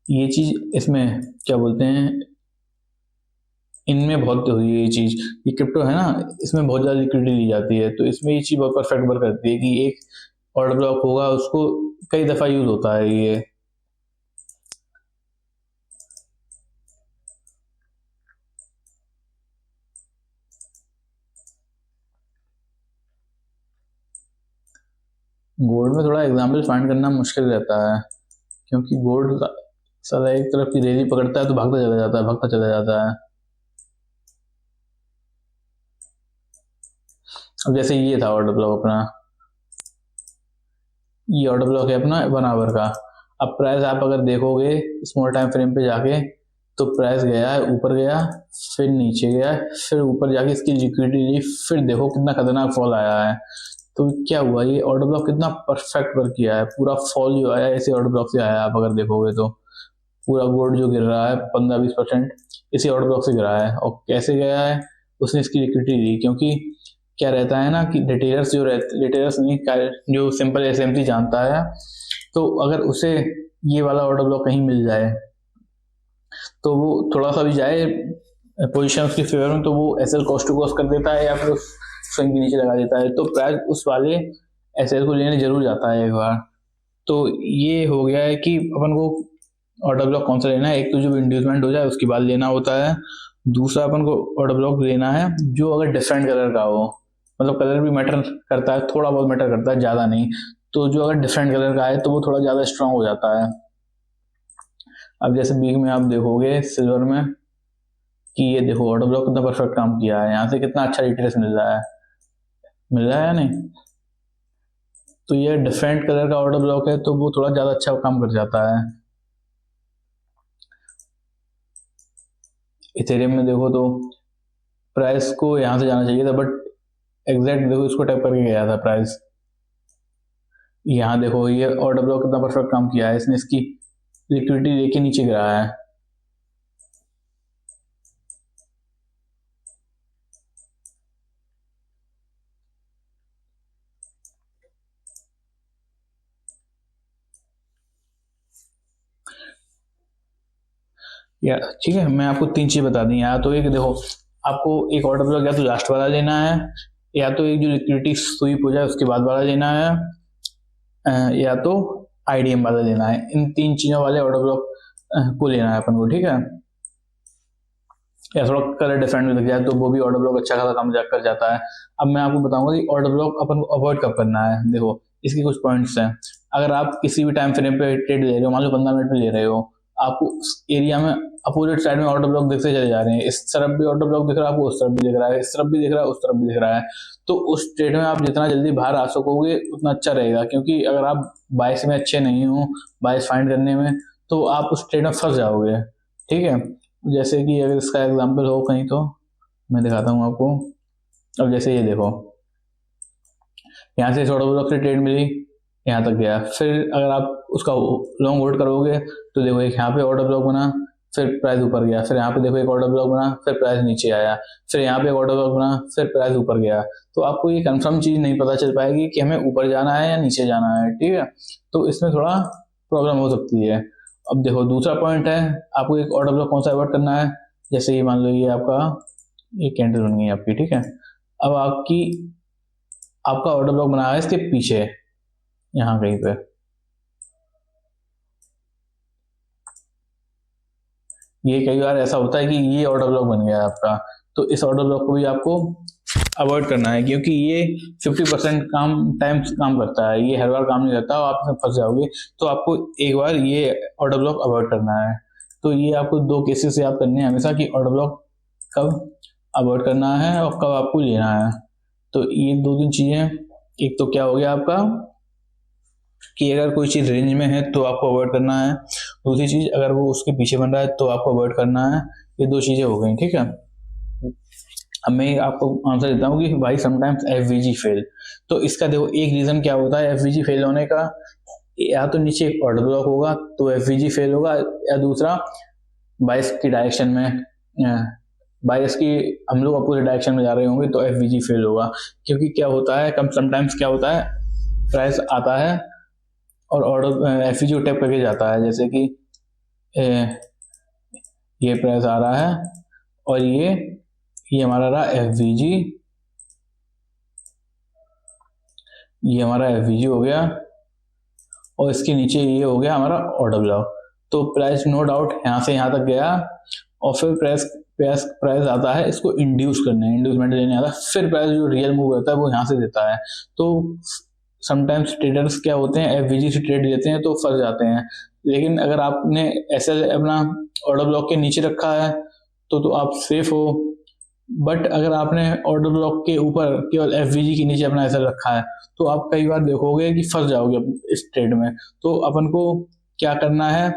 ये चीज इसमें क्या बोलते हैं, इनमें बहुत हुई है ये चीज, ये क्रिप्टो है ना, इसमें बहुत ज्यादा लिक्विडिटी ली जाती है, तो इसमें ये चीज बहुत परफेक्ट वर्क करती है कि एक ऑर्डर ब्लॉक होगा, उसको कई दफा यूज होता है ये। गोल्ड में थोड़ा एग्जाम्पल फाइंड करना मुश्किल रहता है, क्योंकि गोल्ड साला एक तरफ की रेली पकड़ता है तो भागता चला जाता है, भागता चला जाता है। अब जैसे ये था ऑर्डर ब्लॉक अपना, ये ऑर्डर ब्लॉक है अपना 1 आवर का। अब प्राइस आप अगर देखोगे स्मॉल टाइम फ्रेम पे जाके, तो प्राइस गया है ऊपर, गया फिर नीचे गया, फिर ऊपर जाके इसकी लिक्विडिटी ली, फिर देखो कितना खतरनाक फॉल आया है। तो क्या हुआ, ये ऑर्डर ब्लॉक कितना परफेक्ट वर्क किया है, पूरा फॉल जो आया ऐसे ऑर्डर ब्लॉक से आया। आप अगर देखोगे तो पूरा गोल्ड जो गिर रहा है 15-20%, इसी ऑर्डर ब्लॉक से गिरा है। और कैसे गया है, उसने इसकी लिक्विडिटी दी, क्योंकि क्या रहता है ना कि रिटेलर्स जो रहते, रिटेलर्स नहीं, जो सिंपल एसएमसी जानता है, तो अगर उसे ये वाला ऑर्डर ब्लॉक कहीं मिल जाए तो वो थोड़ा सा भी जाए पोजीशन उसकी फेवर में, तो वो एसएल कॉस्ट टू कॉस्ट कर देता है या फिर उस स्विंग के नीचे लगा देता है, तो प्राइस उस वाले एसएल को लेने जरूर जाता है एक बार। तो ये हो गया है कि अपन को ऑर्डर ब्लॉक कौन सा लेना है। एक तो जो इंड्यूसमेंट हो जाए उसके बाद लेना होता है, दूसरा अपन को ऑर्डर ब्लॉक लेना है जो अगर डिफरेंट कलर का हो, मतलब कलर भी मैटर करता है, थोड़ा बहुत मैटर करता है, ज़्यादा नहीं। तो जो अगर डिफरेंट कलर का है तो वो थोड़ा ज़्यादा स्ट्रांग हो जाता है। अब जैसे बीच में आप देखोगे सिल्वर में कि ये देखो ऑर्डर ब्लॉक कितना परफेक्ट काम किया है, यहाँ से कितना अच्छा रिट्रेस मिल रहा है या नहीं। तो ये डिफरेंट कलर का ऑर्डर ब्लॉक है तो वो थोड़ा ज़्यादा अच्छा काम कर जाता है। इथेरियम में देखो तो प्राइस को यहाँ से जाना चाहिए था, बट एग्जैक्ट देखो इसको टैप करके गया था प्राइस। यहाँ देखो ये ऑर्डर ब्लॉक कितना परफेक्ट काम किया है, इसने इसकी लिक्विडिटी लेके नीचे गिरा है। या ठीक है, मैं आपको तीन चीज बता दी। या तो एक देखो, आपको एक ऑर्डर ब्लॉक या तो लास्ट वाला लेना है, या तो एक जो लिक्विडिटी स्वीप हो जाए उसके बाद वाला लेना है, या तो आईडीएम वाला लेना है। इन तीन चीजों वाले ऑर्डर ब्लॉक को लेना है अपन को, ठीक है। या थोड़ा कलर डिफरेंट में लग जाए तो वो भी ऑर्डर ब्लॉक अच्छा खासा काम कर जाता है। अब मैं आपको बताऊंगा कि ऑर्डर ब्लॉक अपन को अवॉइड कब करना है। देखो इसके कुछ पॉइंट्स हैं। अगर आप किसी भी टाइम फ्रेम पे ट्रेड ले रहे हो, मान लो 15 मिनट पे ले रहे हो, आपको उस एरिया में अपोजिट साइड में ऑर्डर ब्लॉक दिखते चले जा रहे हैं, इस तरफ भी ऑर्डर ब्लॉक दिख रहा है आपको, उस तरफ भी दिख रहा है, इस तरफ भी दिख रहा है, उस तरफ भी दिख रहा है, तो उस ट्रेड में आप जितना जल्दी बाहर आ सकोगे उतना अच्छा रहेगा। क्योंकि अगर आप बाइस में अच्छे नहीं हो, बाइस फाइंड करने में, तो आप उस ट्रेड में फंस जाओगे, ठीक है। जैसे कि अगर इसका एग्जांपल हो कहीं तो मैं दिखाता हूँ आपको। अब जैसे ये देखो, यहाँ से ऑर्डर ब्लॉक से ट्रेड मिली, यहाँ तक गया, फिर अगर आप उसका लॉन्ग होल्ड करोगे तो देखो एक यहाँ पे ऑर्डर ब्लॉक बना, फिर प्राइस ऊपर गया, फिर यहाँ पे देखो एक ऑर्डर ब्लॉक बना, फिर प्राइस नीचे आया, फिर यहाँ पे एक ऑर्डर ब्लॉक बना, फिर प्राइस ऊपर गया। तो आपको ये कंफर्म चीज नहीं पता चल पाएगी कि हमें ऊपर जाना है या नीचे जाना है, ठीक है। तो इसमें थोड़ा प्रॉब्लम हो सकती है। अब देखो दूसरा पॉइंट है, आपको एक ऑर्डर ब्लॉक कौन सा अवॉइड करना है। जैसे ये मान लो ये आपका ये कैंडल बन गई आपकी, ठीक है। अब आपका ऑर्डर ब्लॉक बना है इसके पीछे यहाँ कहीं पे, ये कई बार ऐसा होता है कि ये ऑर्डर ब्लॉक बन गया है आपका, तो इस ऑर्डर ब्लॉक को भी आपको अवॉइड करना है, क्योंकि ये 50% काम करता है, ये हर बार काम नहीं करता और आप इसमें फंस जाओगे। तो आपको एक बार ये ऑर्डर ब्लॉक अवॉइड करना है। तो ये आपको दो केसेस याद करने हैं हमेशा कि ऑर्डर ब्लॉक कब अवॉइड करना है और कब आपको लेना है। तो ये दो तीन चीजें, एक तो क्या हो गया आपका कि अगर कोई चीज रेंज में है तो आपको अवॉइड करना है, दूसरी चीज अगर वो उसके पीछे बन रहा है तो आपको अवॉइड करना है। ये दो चीजें हो गई, ठीक है। अब मैं आपको आंसर देता हूँ कि वाई समटाइम्स एफवीजी फेल। तो इसका देखो एक रीजन क्या होता है एफवीजी फेल होने का, या तो नीचे एक ऑर्डर ब्लॉक होगा तो एफवीजी फेल होगा, या दूसरा बाइस की डायरेक्शन में, बाइस की हम लोग अपोजिट डायरेक्शन में जा रहे होंगे तो एफवीजी फेल होगा। क्योंकि क्या होता है समटाइम्स क्या होता है, प्राइस आता है और ऑर्डर एफवीजी को टैप करके जाता है। जैसे कि ये प्राइस आ रहा है और ये हमारा रहा एफवीजी, ये हमारा एफवीजी हो गया और इसके नीचे ये हो गया हमारा ऑर्डर ब्लॉक। तो प्राइस नो डाउट यहाँ से यहाँ तक गया और फिर प्राइस आता है इसको इंड्यूस करने, इंड्यूसमेंट लेने आता है, फिर प्राइस जो रियल मूव होता है वो यहाँ से देता है। तो समटाइम्स ट्रेडर्स क्या होते हैं एफवीजी से ट्रेड लेते हैं तो फंस जाते हैं। लेकिन अगर आपने ऐसे अपना ऑर्डर ब्लॉक के नीचे रखा है तो आप सेफ हो। बट अगर आपने ऑर्डर ब्लॉक के ऊपर केवल एफवीजी के नीचे अपना ऐसा रखा है तो आप कई बार देखोगे कि फंस जाओगे इस ट्रेड में। तो अपन को क्या करना है,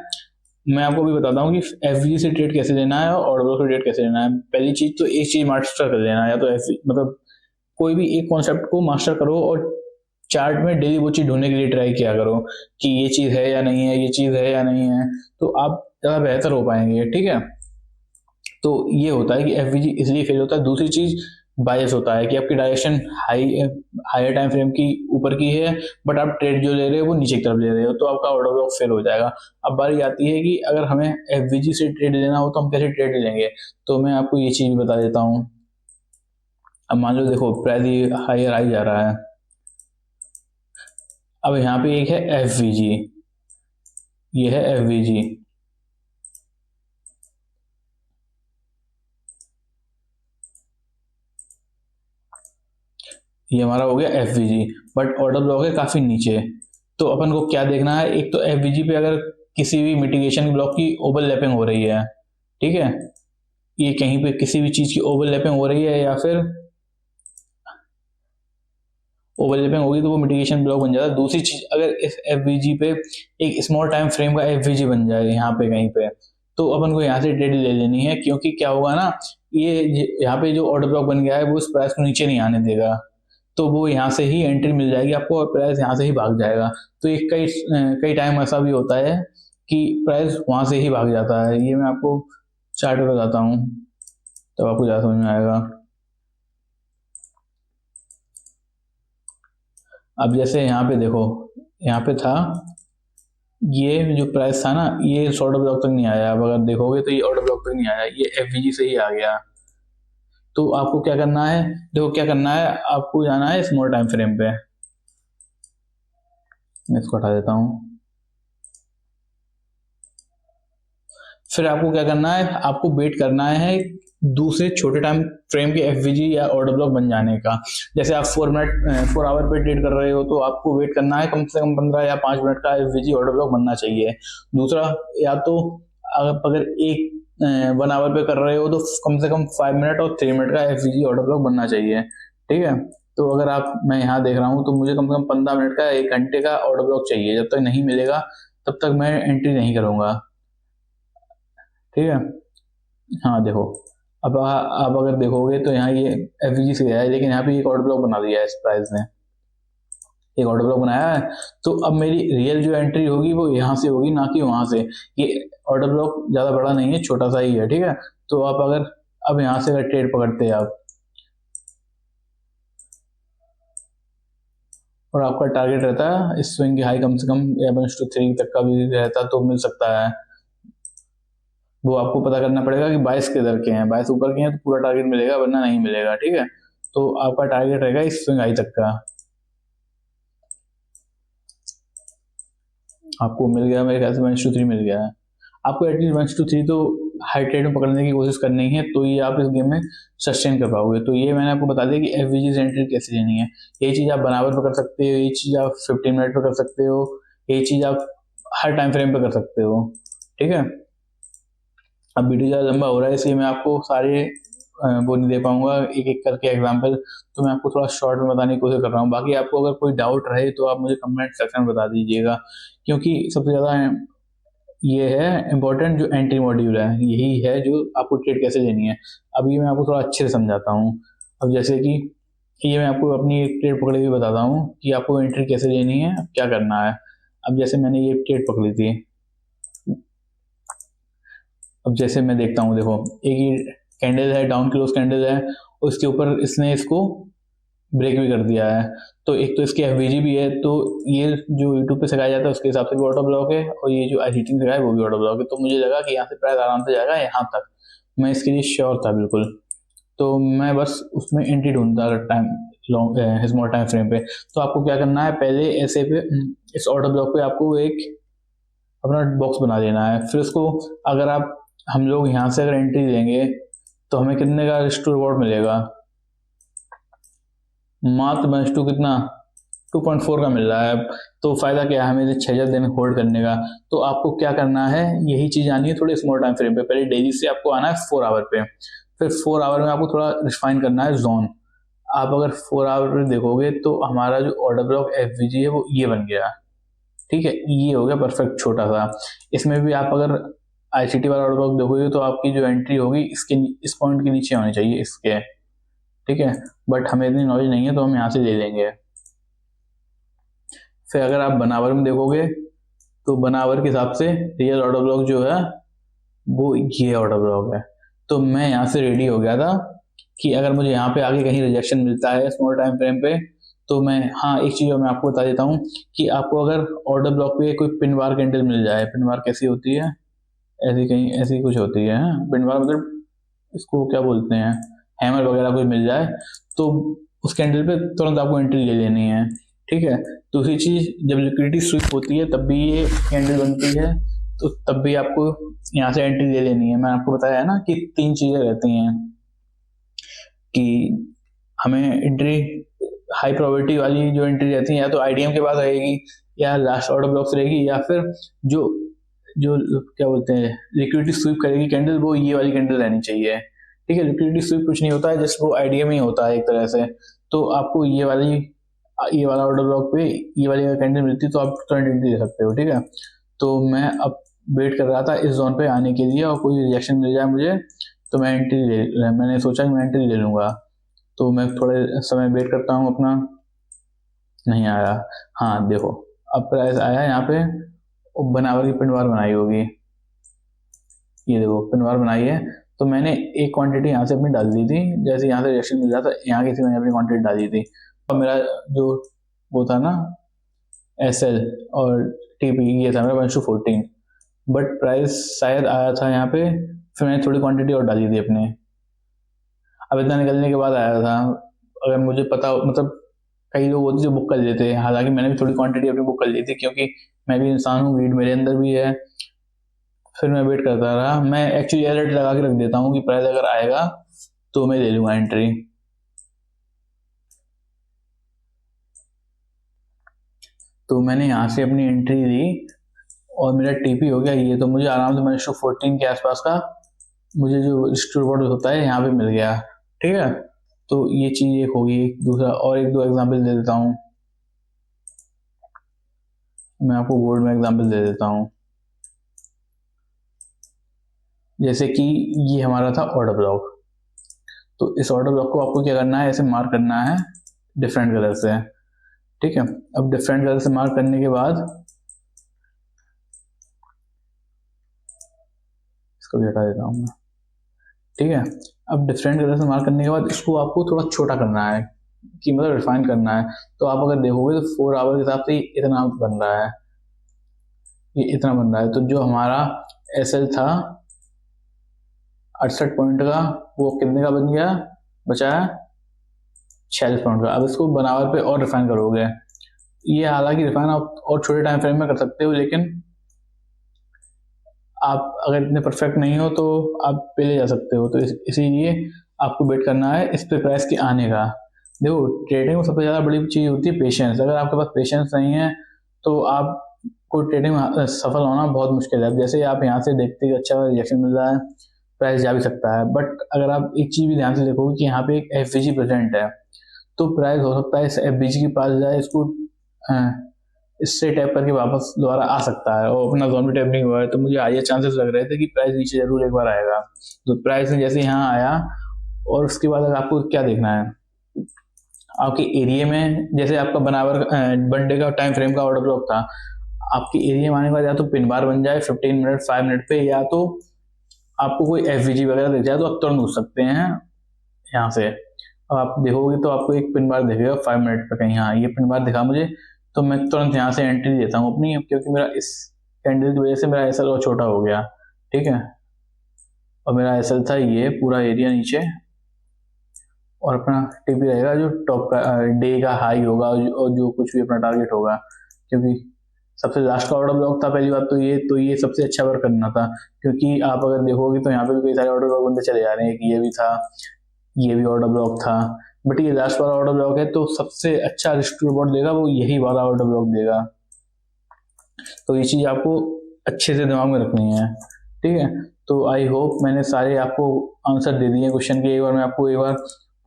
मैं आपको भी बताता हूँ कि एफवीजी से ट्रेड कैसे लेना है और ऑर्डर ब्लॉक से ट्रेड कैसे लेना है। पहली चीज तो एक चीज मास्टर कर लेना है, या तो मतलब कोई भी एक कॉन्सेप्ट को मास्टर करो और चार्ट में डेली वो चीज ढूंढने के लिए ट्राई किया करो कि ये चीज है या नहीं है, ये चीज है या नहीं है, तो आप ज्यादा बेहतर हो पाएंगे, ठीक है। तो ये होता है कि एफवीजी इसलिए फेल होता है। दूसरी चीज बायस होता है कि आपकी डायरेक्शन हायर टाइम फ्रेम की ऊपर की है, बट आप ट्रेड जो ले रहे हो वो नीचे की तरफ ले रहे हो, तो आपका ऑर्डर ब्लॉक फेल हो जाएगा। अब बारी आती है कि अगर हमें एफवीजी से ट्रेड लेना हो तो हम कैसे ट्रेड लेंगे। तो मैं आपको ये चीज बता देता हूँ। अब मान लो देखो प्राइस हायर आई जा रहा है। अब यहाँ पे एक है एफवीजी, ये है एफवीजी। ये हमारा हो गया एफवीजी, बट ऑर्डर ब्लॉक है काफी नीचे। तो अपन को क्या देखना है, एक तो एफवीजी पे अगर किसी भी मिटिगेशन ब्लॉक की ओवरलैपिंग हो रही है, ठीक है, ये कहीं पे किसी भी चीज की ओवरलैपिंग हो रही है या फिर ओवरलैपिंग होगी तो वो मिटिगेशन ब्लॉक बन जाता है। दूसरी चीज, अगर इस एफवीजी पे एक स्मॉल टाइम फ्रेम का एफवीजी बन जाए यहाँ पे कहीं पे, तो अपन को यहाँ से ट्रेड ले लेनी है, क्योंकि क्या होगा ना, ये यहाँ पे जो ऑर्डर ब्लॉक बन गया है वो इस प्राइस को नीचे नहीं आने देगा, तो वो यहाँ से ही एंट्री मिल जाएगी आपको और प्राइस यहाँ से ही भाग जाएगा। तो एक कई कई टाइम ऐसा भी होता है कि प्राइस वहां से ही भाग जाता है। ये मैं आपको चार्ट में बताता हूँ तब आपको ज़्यादा समझ में आएगा। अब जैसे यहाँ पे देखो, यहाँ पे था, ये जो प्राइस था ना, ये इस ऑर्डर ब्लॉक तक नहीं आया। अब अगर देखोगे तो ये ऑर्डर ब्लॉक तक नहीं आया, ये एफवीजी से ही आ गया। तो आपको क्या करना है, देखो क्या करना है, आपको जाना है स्मॉल टाइम फ्रेम पे। मैं इसको हटा देता हूँ। फिर आपको क्या करना है, आपको वेट करना है दूसरे छोटे टाइम फ्रेम के एफवीजी या ऑर्डर ब्लॉक बन जाने का। जैसे आप 4 आवर पे ट्रेड कर रहे हो तो आपको वेट करना है कम से कम 15 या 5 मिनट का एफवीजी ऑर्डर ब्लॉक बनना चाहिए। दूसरा, या तो आप अगर एक 1 आवर पे कर रहे हो तो कम से कम 5 मिनट और 3 मिनट का एफवीजी ऑर्डर ब्लॉक बनना चाहिए, ठीक है। तो अगर आप, मैं यहाँ देख रहा हूँ तो मुझे कम से कम 15 मिनट का 1 घंटे का ऑर्डर ब्लॉक चाहिए। जब तक नहीं मिलेगा तब तक मैं एंट्री नहीं करूंगा, ठीक है। हाँ देखो, अब आप अगर देखोगे तो यहाँ ये एफवीजी से गया है, लेकिन यहाँ पे एक ऑर्डर ब्लॉक बना दिया है इस प्राइस ने, एक ऑर्डर ब्लॉक बनाया है। तो अब मेरी रियल जो एंट्री होगी वो यहाँ से होगी, ना कि वहां से। ये ऑर्डर ब्लॉक ज्यादा बड़ा नहीं है, छोटा सा ही है, ठीक है। तो आप अगर अब यहाँ से अगर ट्रेड पकड़ते हैं आप, और आपका टारगेट रहता है इस स्विंग की हाई कम से कम 11:3 तक का भी रहता तो मिल सकता है। वो आपको पता करना पड़ेगा कि 22 किधर के हैं, 22 ऊपर के हैं तो पूरा टारगेट मिलेगा, वरना नहीं मिलेगा, ठीक है। तो आपका टारगेट रहेगा इस स्विंग हाई तक का। आपको मिल गया मेरे ख्याल से 1:3 मिल गया है। आपको एटलीस्ट 1:3 तो हाई ट्रेड में पकड़ने की कोशिश करनी है, तो ये आप इस गेम में सस्टेन कर पाओगे। तो ये मैंने आपको बता दिया कि एफवीजी से एंट्री कैसे लेनी है। ये चीज आप बनावर पर कर सकते हो, ये चीज आप 15 मिनट पर कर सकते हो, ये चीज आप हर टाइम फ्रेम पे कर सकते हो, ठीक है। अब वीडियो ज़्यादा लंबा हो रहा है इसलिए मैं आपको सारे वो नहीं दे पाऊंगा एक एक करके एग्जांपल, तो मैं आपको थोड़ा शॉर्ट में बताने की कोशिश कर रहा हूँ। बाकी आपको अगर कोई डाउट रहे तो आप मुझे कमेंट सेक्शन में बता दीजिएगा, क्योंकि सबसे ज़्यादा ये है इम्पोर्टेंट, जो एंट्री मॉड्यूल है यही है जो आपको ट्रेड कैसे लेनी है। अब ये मैं आपको थोड़ा अच्छे से समझाता हूँ। अब जैसे कि ये मैं आपको अपनी एक ट्रेड पकड़ी हुई बताता हूँ कि आपको एंट्री कैसे लेनी है, क्या करना है। अब जैसे मैंने ये ट्रेड पकड़ी थी, अब जैसे मैं देखता हूँ, देखो एक ही कैंडल है, डाउन क्लोज कैंडल है, उसके ऊपर इसने इसको ब्रेक भी कर दिया है। तो एक तो इसकी एफवीजी भी है, तो ये जो यूट्यूब पे सिखाया जाता है उसके हिसाब से भी ऑटो ब्लॉक है, और ये जो हीटिंग सिखाया है वो भी ऑटो ब्लॉक है। तो मुझे लगा कि यहाँ से प्राइस आराम से जाएगा यहाँ तक, मैं इसके लिए श्योर था बिल्कुल। तो मैं बस उसमें एंट्री ढूंढता time long small time frame पे। तो आपको क्या करना है, पहले ऐसे पे इस ऑर्डर ब्लॉक पे आपको एक अपना बॉक्स बना देना है। फिर उसको अगर आप, हम लोग यहाँ से अगर एंट्री देंगे तो हमें कितने का रिस्टोर रिवॉर्ड मिलेगा, मात्र बंच टू कितना 2.4 का मिल रहा है। तो फायदा क्या है हमें 6 दिन होल्ड करने का। तो आपको क्या करना है, यही चीज आनी है थोड़े स्मॉल टाइम फ्रेम पे। पहले डेली से आपको आना है 4 आवर पे, फिर 4 आवर में आपको थोड़ा रिफाइन करना है जोन। आप अगर 4 आवर पे देखोगे तो हमारा जो ऑर्डर ब्लॉक एफवीजी है वो ये बन गया, ठीक है। ये हो गया परफेक्ट छोटा सा। इसमें भी आप अगर आईसीटी वाला ऑर्डर ब्लॉक देखोगे तो आपकी जो एंट्री होगी इसके इस पॉइंट के नीचे होनी चाहिए इसके, ठीक है। बट हमें इतनी नॉलेज नहीं है तो हम यहाँ से ले लेंगे। फिर अगर आप बनावर में देखोगे तो बनावर के हिसाब से रियल ऑर्डर ब्लॉक जो है वो ये ऑर्डर ब्लॉक है। तो मैं यहाँ से रेडी हो गया था कि अगर मुझे यहाँ पे आगे कहीं रिजेक्शन मिलता है स्मॉल टाइम फ्रेम पे, तो मैं, हाँ, एक चीज़ मैं आपको बता देता हूँ कि आपको अगर ऑर्डर ब्लॉक पे कोई पिन बार कैंडल मिल जाए, पिन बार कैसी होती है, ऐसी कहीं ऐसी कुछ होती है, पिन बार मतलब इसको क्या बोलते हैं, हैमर वगैरह कुछ मिल जाए, तो उस कैंडल पे तुरंत आपको एंट्री ले लेनी है। ठीक है। दूसरी चीज़, जब लिक्विडिटी स्विप होती है तब भी ये कैंडल बनती है, तो तब भी आपको यहाँ से एंट्री ले लेनी है। मैंने आपको बताया है ना कि 3 चीज़ें रहती हैं कि हमें एंट्री, हाई प्रोबेबिलिटी वाली जो एंट्री रहती है या तो आईडीएम के बाद रहेगी, या लास्ट ऑर्डर ब्लॉक से रहेगी, या फिर जो जो क्या बोलते हैं लिक्विडिटी स्वीप करेगी कैंडल, वो ये वाली कैंडल रहनी चाहिए। ठीक है। लिक्विडिटी स्वीप कुछ नहीं होता है, जस्ट वो आईडीएम ही होता है एक तरह से। तो आपको ये वाला ऑर्डर ब्लॉक पे ये वाली कैंडल मिलती है तो आप तुरंत एंट्री ले सकते हो। ठीक है। तो मैं अब वेट कर रहा था इस जोन पे आने के लिए, और कोई रिजेक्शन मिल जाए मुझे तो मैंने सोचा कि मैं एंट्री ले लूँगा। तो मैं थोड़े समय वेट करता हूँ अपना, नहीं आया। हाँ देखो, अब प्राइस आया यहाँ पे, बनावर की पिन बार बनाई होगी, ये देखो पिन बार बनाई है। तो मैंने एक क्वांटिटी यहाँ से अपनी डाल दी थी, जैसे यहाँ से रिएक्शन मिल रहा था यहाँ की मैंने अपनी क्वांटिटी डाली थी, और मेरा जो वो था ना SL और TP, ये था मेरा 1:14, बट प्राइस शायद आया था यहाँ पे, फिर मैंने थोड़ी क्वांटिटी और डाली थी अपने, अब इतना निकलने के बाद आया था। अगर मुझे पता, मतलब कई लोग होते जो बुक कर लेते हैं, हालांकि मैंने भी थोड़ी क्वांटिटी अपनी बुक कर ली थी, क्योंकि मैं भी इंसान हूँ, ग्रीड मेरे अंदर भी है। फिर मैं वेट करता रहा, मैं एक्चुअली अलर्ट लगा के रख देता हूँ कि प्राइस अगर आएगा तो मैं ले लूँगा एंट्री। तो मैंने यहाँ से अपनी एंट्री ली और मेरा TP हो गया ये, तो मुझे आराम से मैंने 14 के आसपास का मुझे जो रिवॉर्ड होता है यहाँ पे मिल गया। ठीक है। तो ये चीज़ एक होगी। दूसरा और 1-2 एग्जाम्पल दे देता हूँ, मैं आपको गोल्ड में एग्जाम्पल दे देता हूँ। जैसे कि ये हमारा था ऑर्डर ब्लॉक, तो इस ऑर्डर ब्लॉक को आपको क्या करना है, ऐसे मार्क करना है डिफरेंट कलर से। ठीक है। अब डिफरेंट कलर से मार्क करने के बाद इसको भी हटा देता हूँ मैं। ठीक है। अब डिफरेंट कलर से मार्क करने के बाद इसको आपको थोड़ा छोटा करना है, कि मतलब रिफाइन करना है। तो आप अगर देखोगे तो 4 आवर के हिसाब से इतना बन रहा है, ये इतना बन रहा है। तो जो हमारा SL था 68 पॉइंट का, वो कितने का बन गया, बचा है 46 पॉइंट का। अब इसको बनावर पे और रिफाइन करोगे, ये हालांकि रिफाइन आप और छोटे टाइम फ्रेम में कर सकते हो, लेकिन आप अगर इतने परफेक्ट नहीं हो तो आप पहले जा सकते हो। तो इसीलिए आपको वेट करना है इस पे प्राइस के आने का। देखो, ट्रेडिंग में सबसे ज़्यादा बड़ी चीज़ होती है पेशेंस। अगर आपके पास पेशेंस नहीं है तो आपको ट्रेडिंग में सफल होना बहुत मुश्किल है। जैसे आप यहाँ से देखते हैं अच्छा रिएक्शन मिल रहा है, प्राइस जा भी सकता है, बट अगर आप एक चीज़ भी ध्यान से देखोगे कि यहाँ पे एक FVG प्रेजेंट है, तो प्राइस हो सकता है इस FVG के पास जाए, इसको इससे टैप करके वापस दोबारा आ सकता है, और अपना जोन भी टैप नहीं हुआ है, तो मुझे हाई चांसेस लग रहे थे कि प्राइस नीचे जरूर एक बार आएगा। तो प्राइस में जैसे यहाँ आया, और उसके बाद आपको क्या देखना है, आपके एरिया में, जैसे आपका बनावर 1 डे का टाइम फ्रेम का ऑर्डर ब्लॉक था, आपके एरिया में आने के बाद या तो पिन बार बन जाए 15 मिनट 5 मिनट पे, या तो आपको कोई FVG वगैरह दिख जाए तो आप तुरंत घुस सकते हैं यहाँ से। अब आप देखोगे तो आपको एक पिन बार दिखेगा 5 मिनट पे कहीं, हाँ ये पिन बार दिखा मुझे, तो मैं तुरंत यहाँ से एंट्री देता हूँ अपनी, क्योंकि मेरा इस कैंडल की वजह से मेरा SL और छोटा हो गया। ठीक है। और मेरा SL था ये पूरा एरिया नीचे, और अपना TP रहेगा जो टॉप का डे का हाई होगा, और जो कुछ भी अपना टारगेट होगा, क्योंकि सबसे लास्ट का ऑर्डर ब्लॉक था पहली बात तो ये सबसे अच्छा वर्क करना था। क्योंकि आप अगर देखोगे तो यहाँ पे भी कई सारे ऑर्डर ब्लॉक बनते चले जा रहे हैं, कि ये भी था, ये भी ऑर्डर ब्लॉक था, बट ये लास्ट वाला ऑर्डर ब्लॉक है, तो सबसे अच्छा रिस्क रिवॉर्ड देगा वो यही वाला ऑर्डर ब्लॉक देगा। तो ये चीज़ आपको अच्छे से दिमाग में रखनी है। ठीक है। तो आई होप मैंने सारे आपको आंसर दे दिए क्वेश्चन के। एक बार मैं आपको एक बार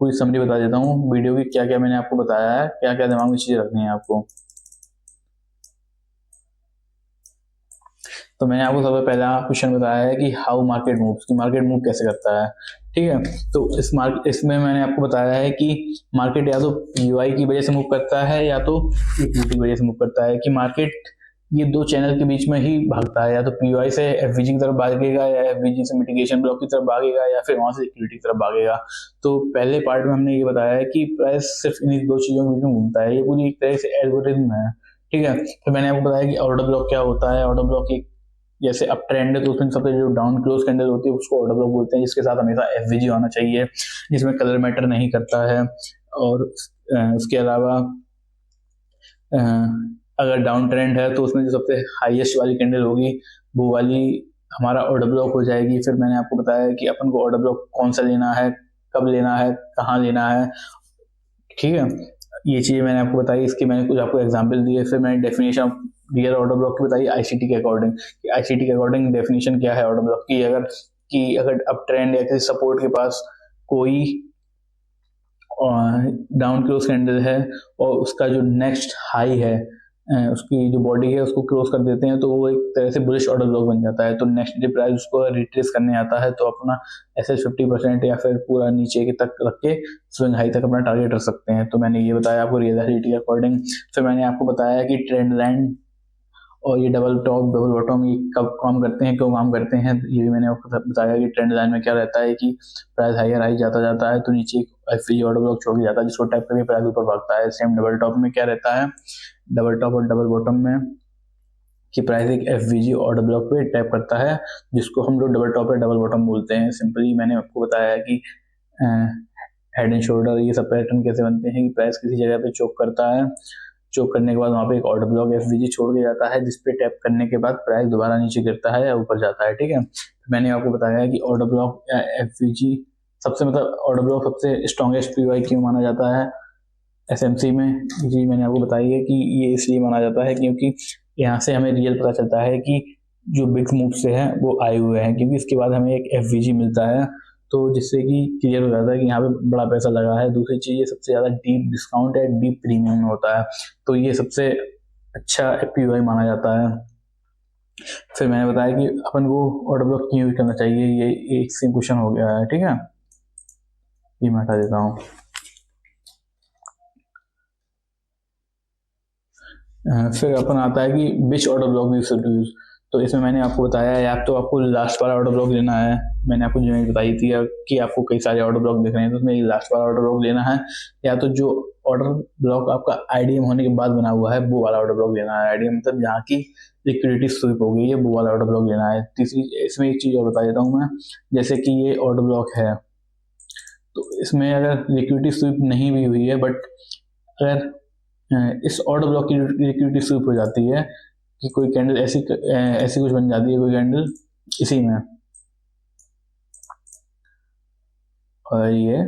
पूरी समरी बता देता हूँ वीडियो की, क्या क्या मैंने आपको बताया है, क्या क्या दिमाग में चीज़ें रखनी है आपको। तो मैंने आपको सबसे पहला क्वेश्चन बताया है कि हाउ मार्केट मूव्स, कि मार्केट मूव कैसे करता है। ठीक है। तो इसमें मैंने आपको बताया है कि मार्केट या तो PY की वजह से मूव करता है, या तो इक्विटी की वजह से मूव करता है। कि मार्केट ये दो चैनल के बीच में ही भागता है, या तो पीओआई से एफवीजी की तरफ भागेगा या एफवीजी से मिटिगेशन ब्लॉक की तरफ भागेगा या फिर वहां से लिक्विडिटी की तरफ भागेगा। तो पहले पार्ट में हमने ये बताया है कि प्राइस सिर्फ इन्हीं दो चीजों के बीच में घूमता है, ये पूरी एक तरह से एल्गोरिथम है, ठीक है। फिर मैंने आपको बताया कि ऑर्डर ब्लॉक क्या होता है। ऑर्डर ब्लॉक एक जैसे अप ट्रेंड है तो उसमें सबसे जो डाउन क्लोज कैंडल होती है उसको ऑर्डर ब्लॉक बोलते हैं, जिसके साथ हमेशा एफवीजी होना चाहिए, जिसमें कलर मैटर नहीं करता है। और उसके अलावा अगर डाउन ट्रेंड है तो उसमें जो सबसे हाईएस्ट वाली कैंडल होगी वो वाली हमारा ऑर्डर ब्लॉक हो जाएगी। फिर मैंने आपको बताया कि अपन को ऑर्डर ब्लॉक कौन सा लेना है, कब लेना है, कहाँ लेना है, ठीक है। ये चीजें मैंने आपको बताई, इसके मैंने कुछ आपको एग्जांपल दिए। फिर मैंने definition of real order block की बताई आईसीटी के अकॉर्डिंग। आईसीटी के अकॉर्डिंग डेफिनेशन क्या है ऑर्डर ब्लॉक की, अगर अप ट्रेंड या किसी सपोर्ट के पास कोई डाउन क्लोज कैंडल है और उसका जो नेक्स्ट हाई है उसकी जो बॉडी है उसको क्लोज कर देते हैं तो वो एक तरह से बुलिश ऑर्डर ब्लॉक बन जाता है। तो नेक्स्ट डे प्राइस उसको रिट्रेस करने आता है तो अपना ऐसे 50% या फिर पूरा नीचे के तक रख के स्विंग हाई तक अपना टारगेट रख सकते हैं। तो मैंने ये बताया आपको रियलिटी के अकॉर्डिंग। फिर मैंने आपको बताया कि ट्रेंड लाइन और ये डबल टॉप डबल बॉटम ये कब काम करते हैं, क्यों काम करते हैं, ये भी मैंने आपको बताया कि ट्रेंड लाइन में क्या रहता है कि प्राइस हायर हाई जाता जाता है तो नीचे एफवीजी ऑर्डर ब्लॉक छोड़ जाता है जिसको टैप करके प्राइस ऊपर भागता है। सेम डबल टॉप में क्या रहता है, डबल टॉप और डबल बॉटम में कि प्राइस एक एफवीजी ऑर्डर ब्लॉक पे टैप करता है जिसको हम लोग डबल टॉप या डबल बॉटम बोलते हैं। सिंपली मैंने आपको बताया कि हेड एंड शोल्डर ये सब पैटर्न कैसे बनते हैं कि प्राइस किसी जगह पे चोक करता है, चोक करने के बाद वहां पे एक ऑर्डर ब्लॉक एफवीजी छोड़ के जाता है जिसपे टैप करने के बाद प्राइस दोबारा नीचे गिरता है या ऊपर जाता है, ठीक है। मैंने आपको बताया कि ऑर्डर ब्लॉक या एफवीजी सबसे ऑर्डर ब्लॉक सबसे स्ट्रॉन्गेस्ट पीवाई क्यों माना जाता है एसएमसी में, जी मैंने आपको बताई है कि ये इसलिए माना जाता है क्योंकि यहाँ से हमें रियल पता चलता है कि जो बिग मूव से है वो आए हुए हैं, क्योंकि इसके बाद हमें एक एफवीजी मिलता है तो जिससे कि क्लियर हो जाता है कि यहाँ पे बड़ा पैसा लगा है। दूसरी चीज ये सबसे ज्यादा डीप डिस्काउंट है, डीप प्रीमियम में होता है तो ये सबसे अच्छा पीवाई माना जाता है। फिर मैंने बताया कि अपन को ऑर्डर ब्लॉक क्यों यूज करना चाहिए, ये एक सेम क्वेश्चन हो गया है, ठीक है। ये मैं हटा देता हूँ। फिर अपन आता है कि which order block use to use. तो इसमें मैंने आपको बताया है, या तो आपको लास्ट वाला ऑर्डर ब्लॉक लेना है, मैंने आपको जो बताई थी कि आपको कई सारे ऑर्डर ब्लॉक दिख रहे हैं तो उसमें लास्ट वाला ऑर्डर ब्लॉक लेना है, या तो जो ऑर्डर ब्लॉक आपका आईडीएम होने के बाद बना हुआ है वो वाला ऑर्डर ब्लॉक लेना है। आईडीएम मतलब जहाँ की लिक्विडिटी स्वीप हो गई है वो वाला ऑर्डर ब्लॉक लेना है। तीसरी इसमें एक चीज और बता देता हूँ मैं, जैसे कि ये ऑर्डर ब्लॉक है तो इसमें अगर लिक्विडिटी स्वीप नहीं भी हुई है बट अगर इस ऑर्डर ब्लॉक की लिक्विडिटी स्वीप हो जाती है कि कोई कैंडल ऐसी कुछ बन जाती है, कोई कैंडल इसी में, और ये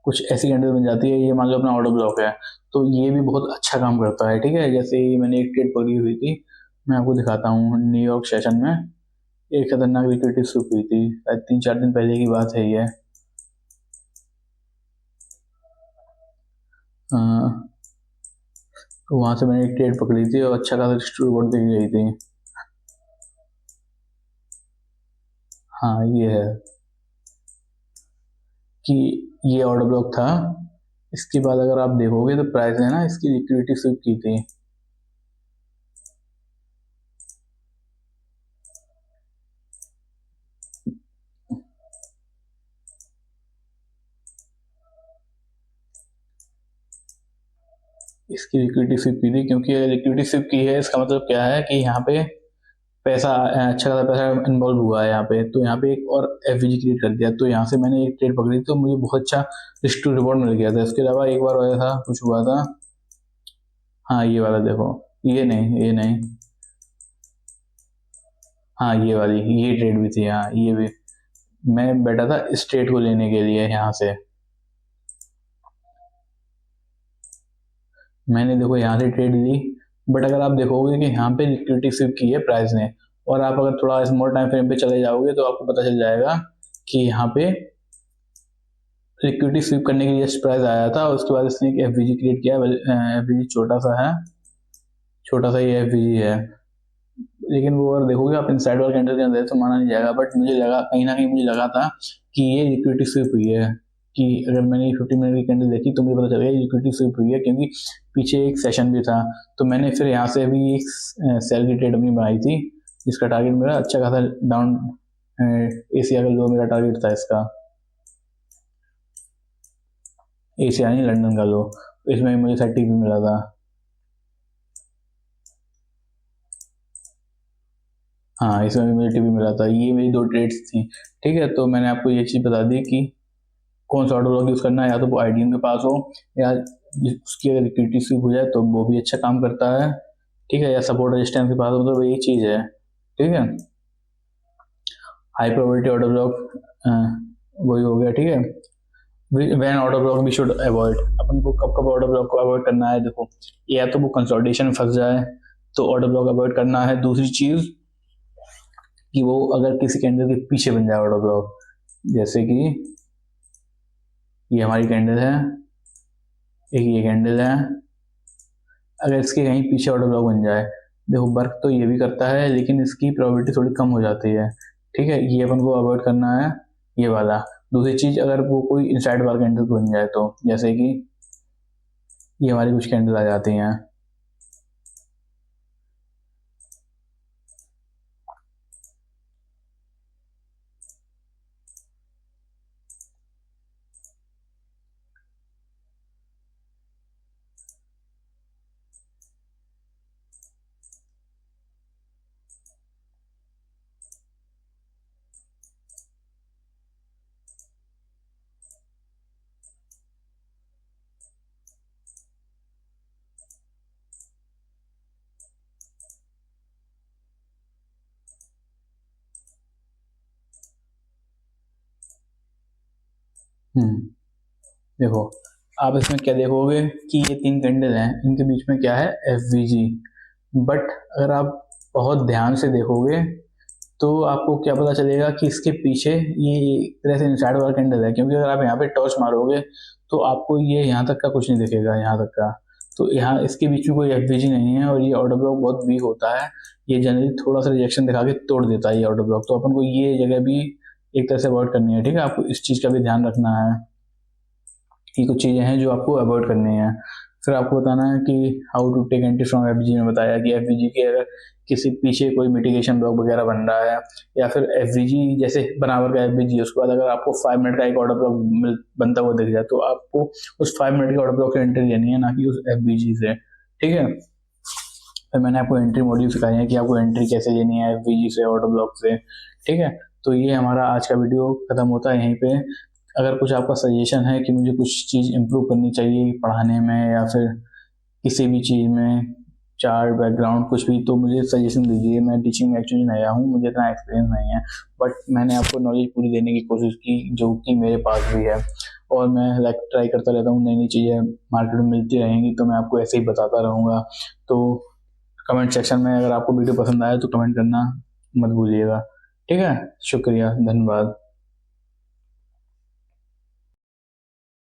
कुछ ऐसी कैंडल बन जाती है, ये मान लो अपना ऑर्डर ब्लॉक है तो ये भी बहुत अच्छा काम करता है, ठीक है। जैसे मैंने एक ट्रेड पकड़ी हुई थी, मैं आपको दिखाता हूँ, न्यूयॉर्क सेशन में एक खतरनाक लिक्विडिटी स्वीप हुई थी, 3-4 दिन पहले की बात है ये। तो वहां से मैंने एक ट्रेड पकड़ी थी और अच्छा खासा रिवॉर्ड दी गई थी। हाँ ये है कि ये ऑर्डर ब्लॉक था, इसके बाद अगर आप देखोगे तो प्राइस है ना इसकी लिक्विडिटी स्वीप की थी, इसकी लिक्विडिटी स्वीप की थी, क्योंकि लिक्विडिटी स्वीप की है इसका मतलब क्या है कि यहाँ पे पैसा अच्छा खासा पैसा इन्वॉल्व हुआ है यहाँ पे, तो यहाँ पे एक और एफवीजी क्रिएट कर दिया। तो यहाँ से मैंने एक ट्रेड पकड़ी तो मुझे बहुत अच्छा रिस्क टू रिवॉर्ड मिल गया था। इसके अलावा एक बार हुआ था, कुछ हुआ था, हाँ ये वाला देखो, ये नहीं, हाँ ये वाली ये ट्रेड भी थी, हाँ ये भी मैं बैठा था इस ट्रेड को लेने के लिए। यहाँ से मैंने देखो यहाँ से ट्रेड ली, बट अगर आप देखोगे कि यहाँ पे लिक्विडिटी स्वीप की है प्राइस ने, और आप अगर थोड़ा स्मॉल टाइम फ्रेम पे चले जाओगे तो आपको पता चल जाएगा कि यहाँ पे लिक्विडिटी स्वीप करने के लिए जस्ट प्राइस आया था, उसके बाद इसने एक एफवीजी क्रिएट किया। एफवीजी छोटा सा है, छोटा सा ये एफवीजी है, लेकिन वो अगर देखोगे आप इनसाइड वाले कैंडल के अंदर तो माना नहीं जाएगा, बट मुझे लगा कहीं ना कहीं मुझे लगा था कि ये लिक्विडिटी स्वीप हुई है। कि अगर मैंने 15 मिनट की कैंडल देखी तो मुझे पता चल गया लिक्विडिटी स्विप हुई है, क्योंकि पीछे एक सेशन भी था। तो मैंने फिर यहाँ से अभी एक सेल की ट्रेड अपनी बनाई थी, जिसका टारगेट मेरा अच्छा खासा डाउन, एशिया का लो मेरा टारगेट था इसका, एशिया नहीं लंदन का लो। इसमें मुझे 30 भी मिला था। हाँ, इसमें भी मुझे टीवी मिला था। ये मेरी 2 ट्रेड्स थी। ठीक है, तो मैंने आपको ये चीज़ बता दी कि कौन सा ऑर्डर ब्लॉक यूज़ करना है, या तो वो आईडीएम के पास हो, या उसकी अगर लिक्विडिटी स्विप हो जाए तो वो भी अच्छा काम करता है। ठीक है, या सपोर्ट रेजिस्टेंस के पास हो, तो यही चीज़ है। ठीक है, हाई प्रोबेबिलिटी ऑर्डर ब्लॉक वही हो गया। ठीक है, वैन ऑर्डर ब्लॉक भी शुड अवॉइड, अपन को कब कब ऑर्डर ब्लॉक को अवॉइड करना है। देखो, या तो वो कंसोलिडेशन में फंस जाए तो ऑर्डर ब्लॉक अवॉइड करना है। दूसरी चीज़ कि वो अगर किसी कैंडल के पीछे बन जाए ऑर्डर ब्लॉक, जैसे कि ये हमारी कैंडल है, एक ये कैंडल है, अगर इसके कहीं पीछे ऑर्डर ब्लॉक बन जाए, देखो वर्क तो ये भी करता है लेकिन इसकी प्रोबेबिलिटी थोड़ी कम हो जाती है। ठीक है, ये अपन को अवॉइड करना है, ये वाला। दूसरी चीज़, अगर वो कोई इनसाइड वाला कैंडल बन जाए तो, जैसे कि ये हमारी कुछ कैंडल आ जाती हैं, देखो आप इसमें क्या देखोगे कि ये 3 कैंडल हैं, इनके बीच में क्या है, एफवीजी। बट अगर आप बहुत ध्यान से देखोगे तो आपको क्या पता चलेगा कि इसके पीछे ये एक तरह से इनसाइड वाला कैंडल है, क्योंकि अगर आप यहाँ पे टॉर्च मारोगे तो आपको ये यहाँ तक का कुछ नहीं दिखेगा, यहाँ तक का। तो यहाँ इसके बीच में कोई एफवीजी नहीं है, और ये ऑर्डर ब्लॉक बहुत वीक होता है। ये जनरली थोड़ा सा रिजेक्शन दिखा के तोड़ देता है ये ऑर्डर ब्लॉक, तो अपन को ये जगह भी एक तरह से अवॉइड करनी है। ठीक है, आपको इस चीज़ का भी ध्यान रखना है कि कुछ चीज़ें हैं जो आपको अवॉइड करनी है। फिर आपको बताना है कि how to take entry from FVG में बताया कि एफवीजी के अगर किसी पीछे कोई मिटिगेशन ब्लॉक वगैरह बन रहा है, या फिर एफवीजी जैसे बनावर का एफवीजी, उसके बाद अगर आपको 5 मिनट का एक ऑर्डर ब्लॉक बनता हुआ दिख जाए तो आपको उस 5 मिनट के ऑर्डर ब्लॉक की एंट्री लेनी है, ना कि उस एफवीजी से। ठीक है, फिर मैंने आपको एंट्री मॉड्यूल सिखाई है कि आपको एंट्री कैसे लेनी है एफवीजी से, ऑर्डर ब्लॉक से। ठीक है, तो ये हमारा आज का वीडियो खत्म होता है यहीं पे। अगर कुछ आपका सजेशन है कि मुझे कुछ चीज़ इम्प्रूव करनी चाहिए पढ़ाने में या फिर किसी भी चीज़ में, चार्ट बैकग्राउंड कुछ भी, तो मुझे सजेशन दीजिए। मैं टीचिंग में एक्चुअली नया हूँ, मुझे इतना एक्सपीरियंस नहीं है, बट मैंने आपको नॉलेज पूरी देने की कोशिश की जो कि मेरे पास भी है। और मैं लाइक ट्राई करता रहता हूँ, नई नई चीज़ें मार्केट में मिलती रहेंगी तो मैं आपको ऐसे ही बताता रहूँगा। तो कमेंट सेक्शन में अगर आपको वीडियो पसंद आया तो कमेंट करना मत भूलिएगा। ठीक है, शुक्रिया, धन्यवाद।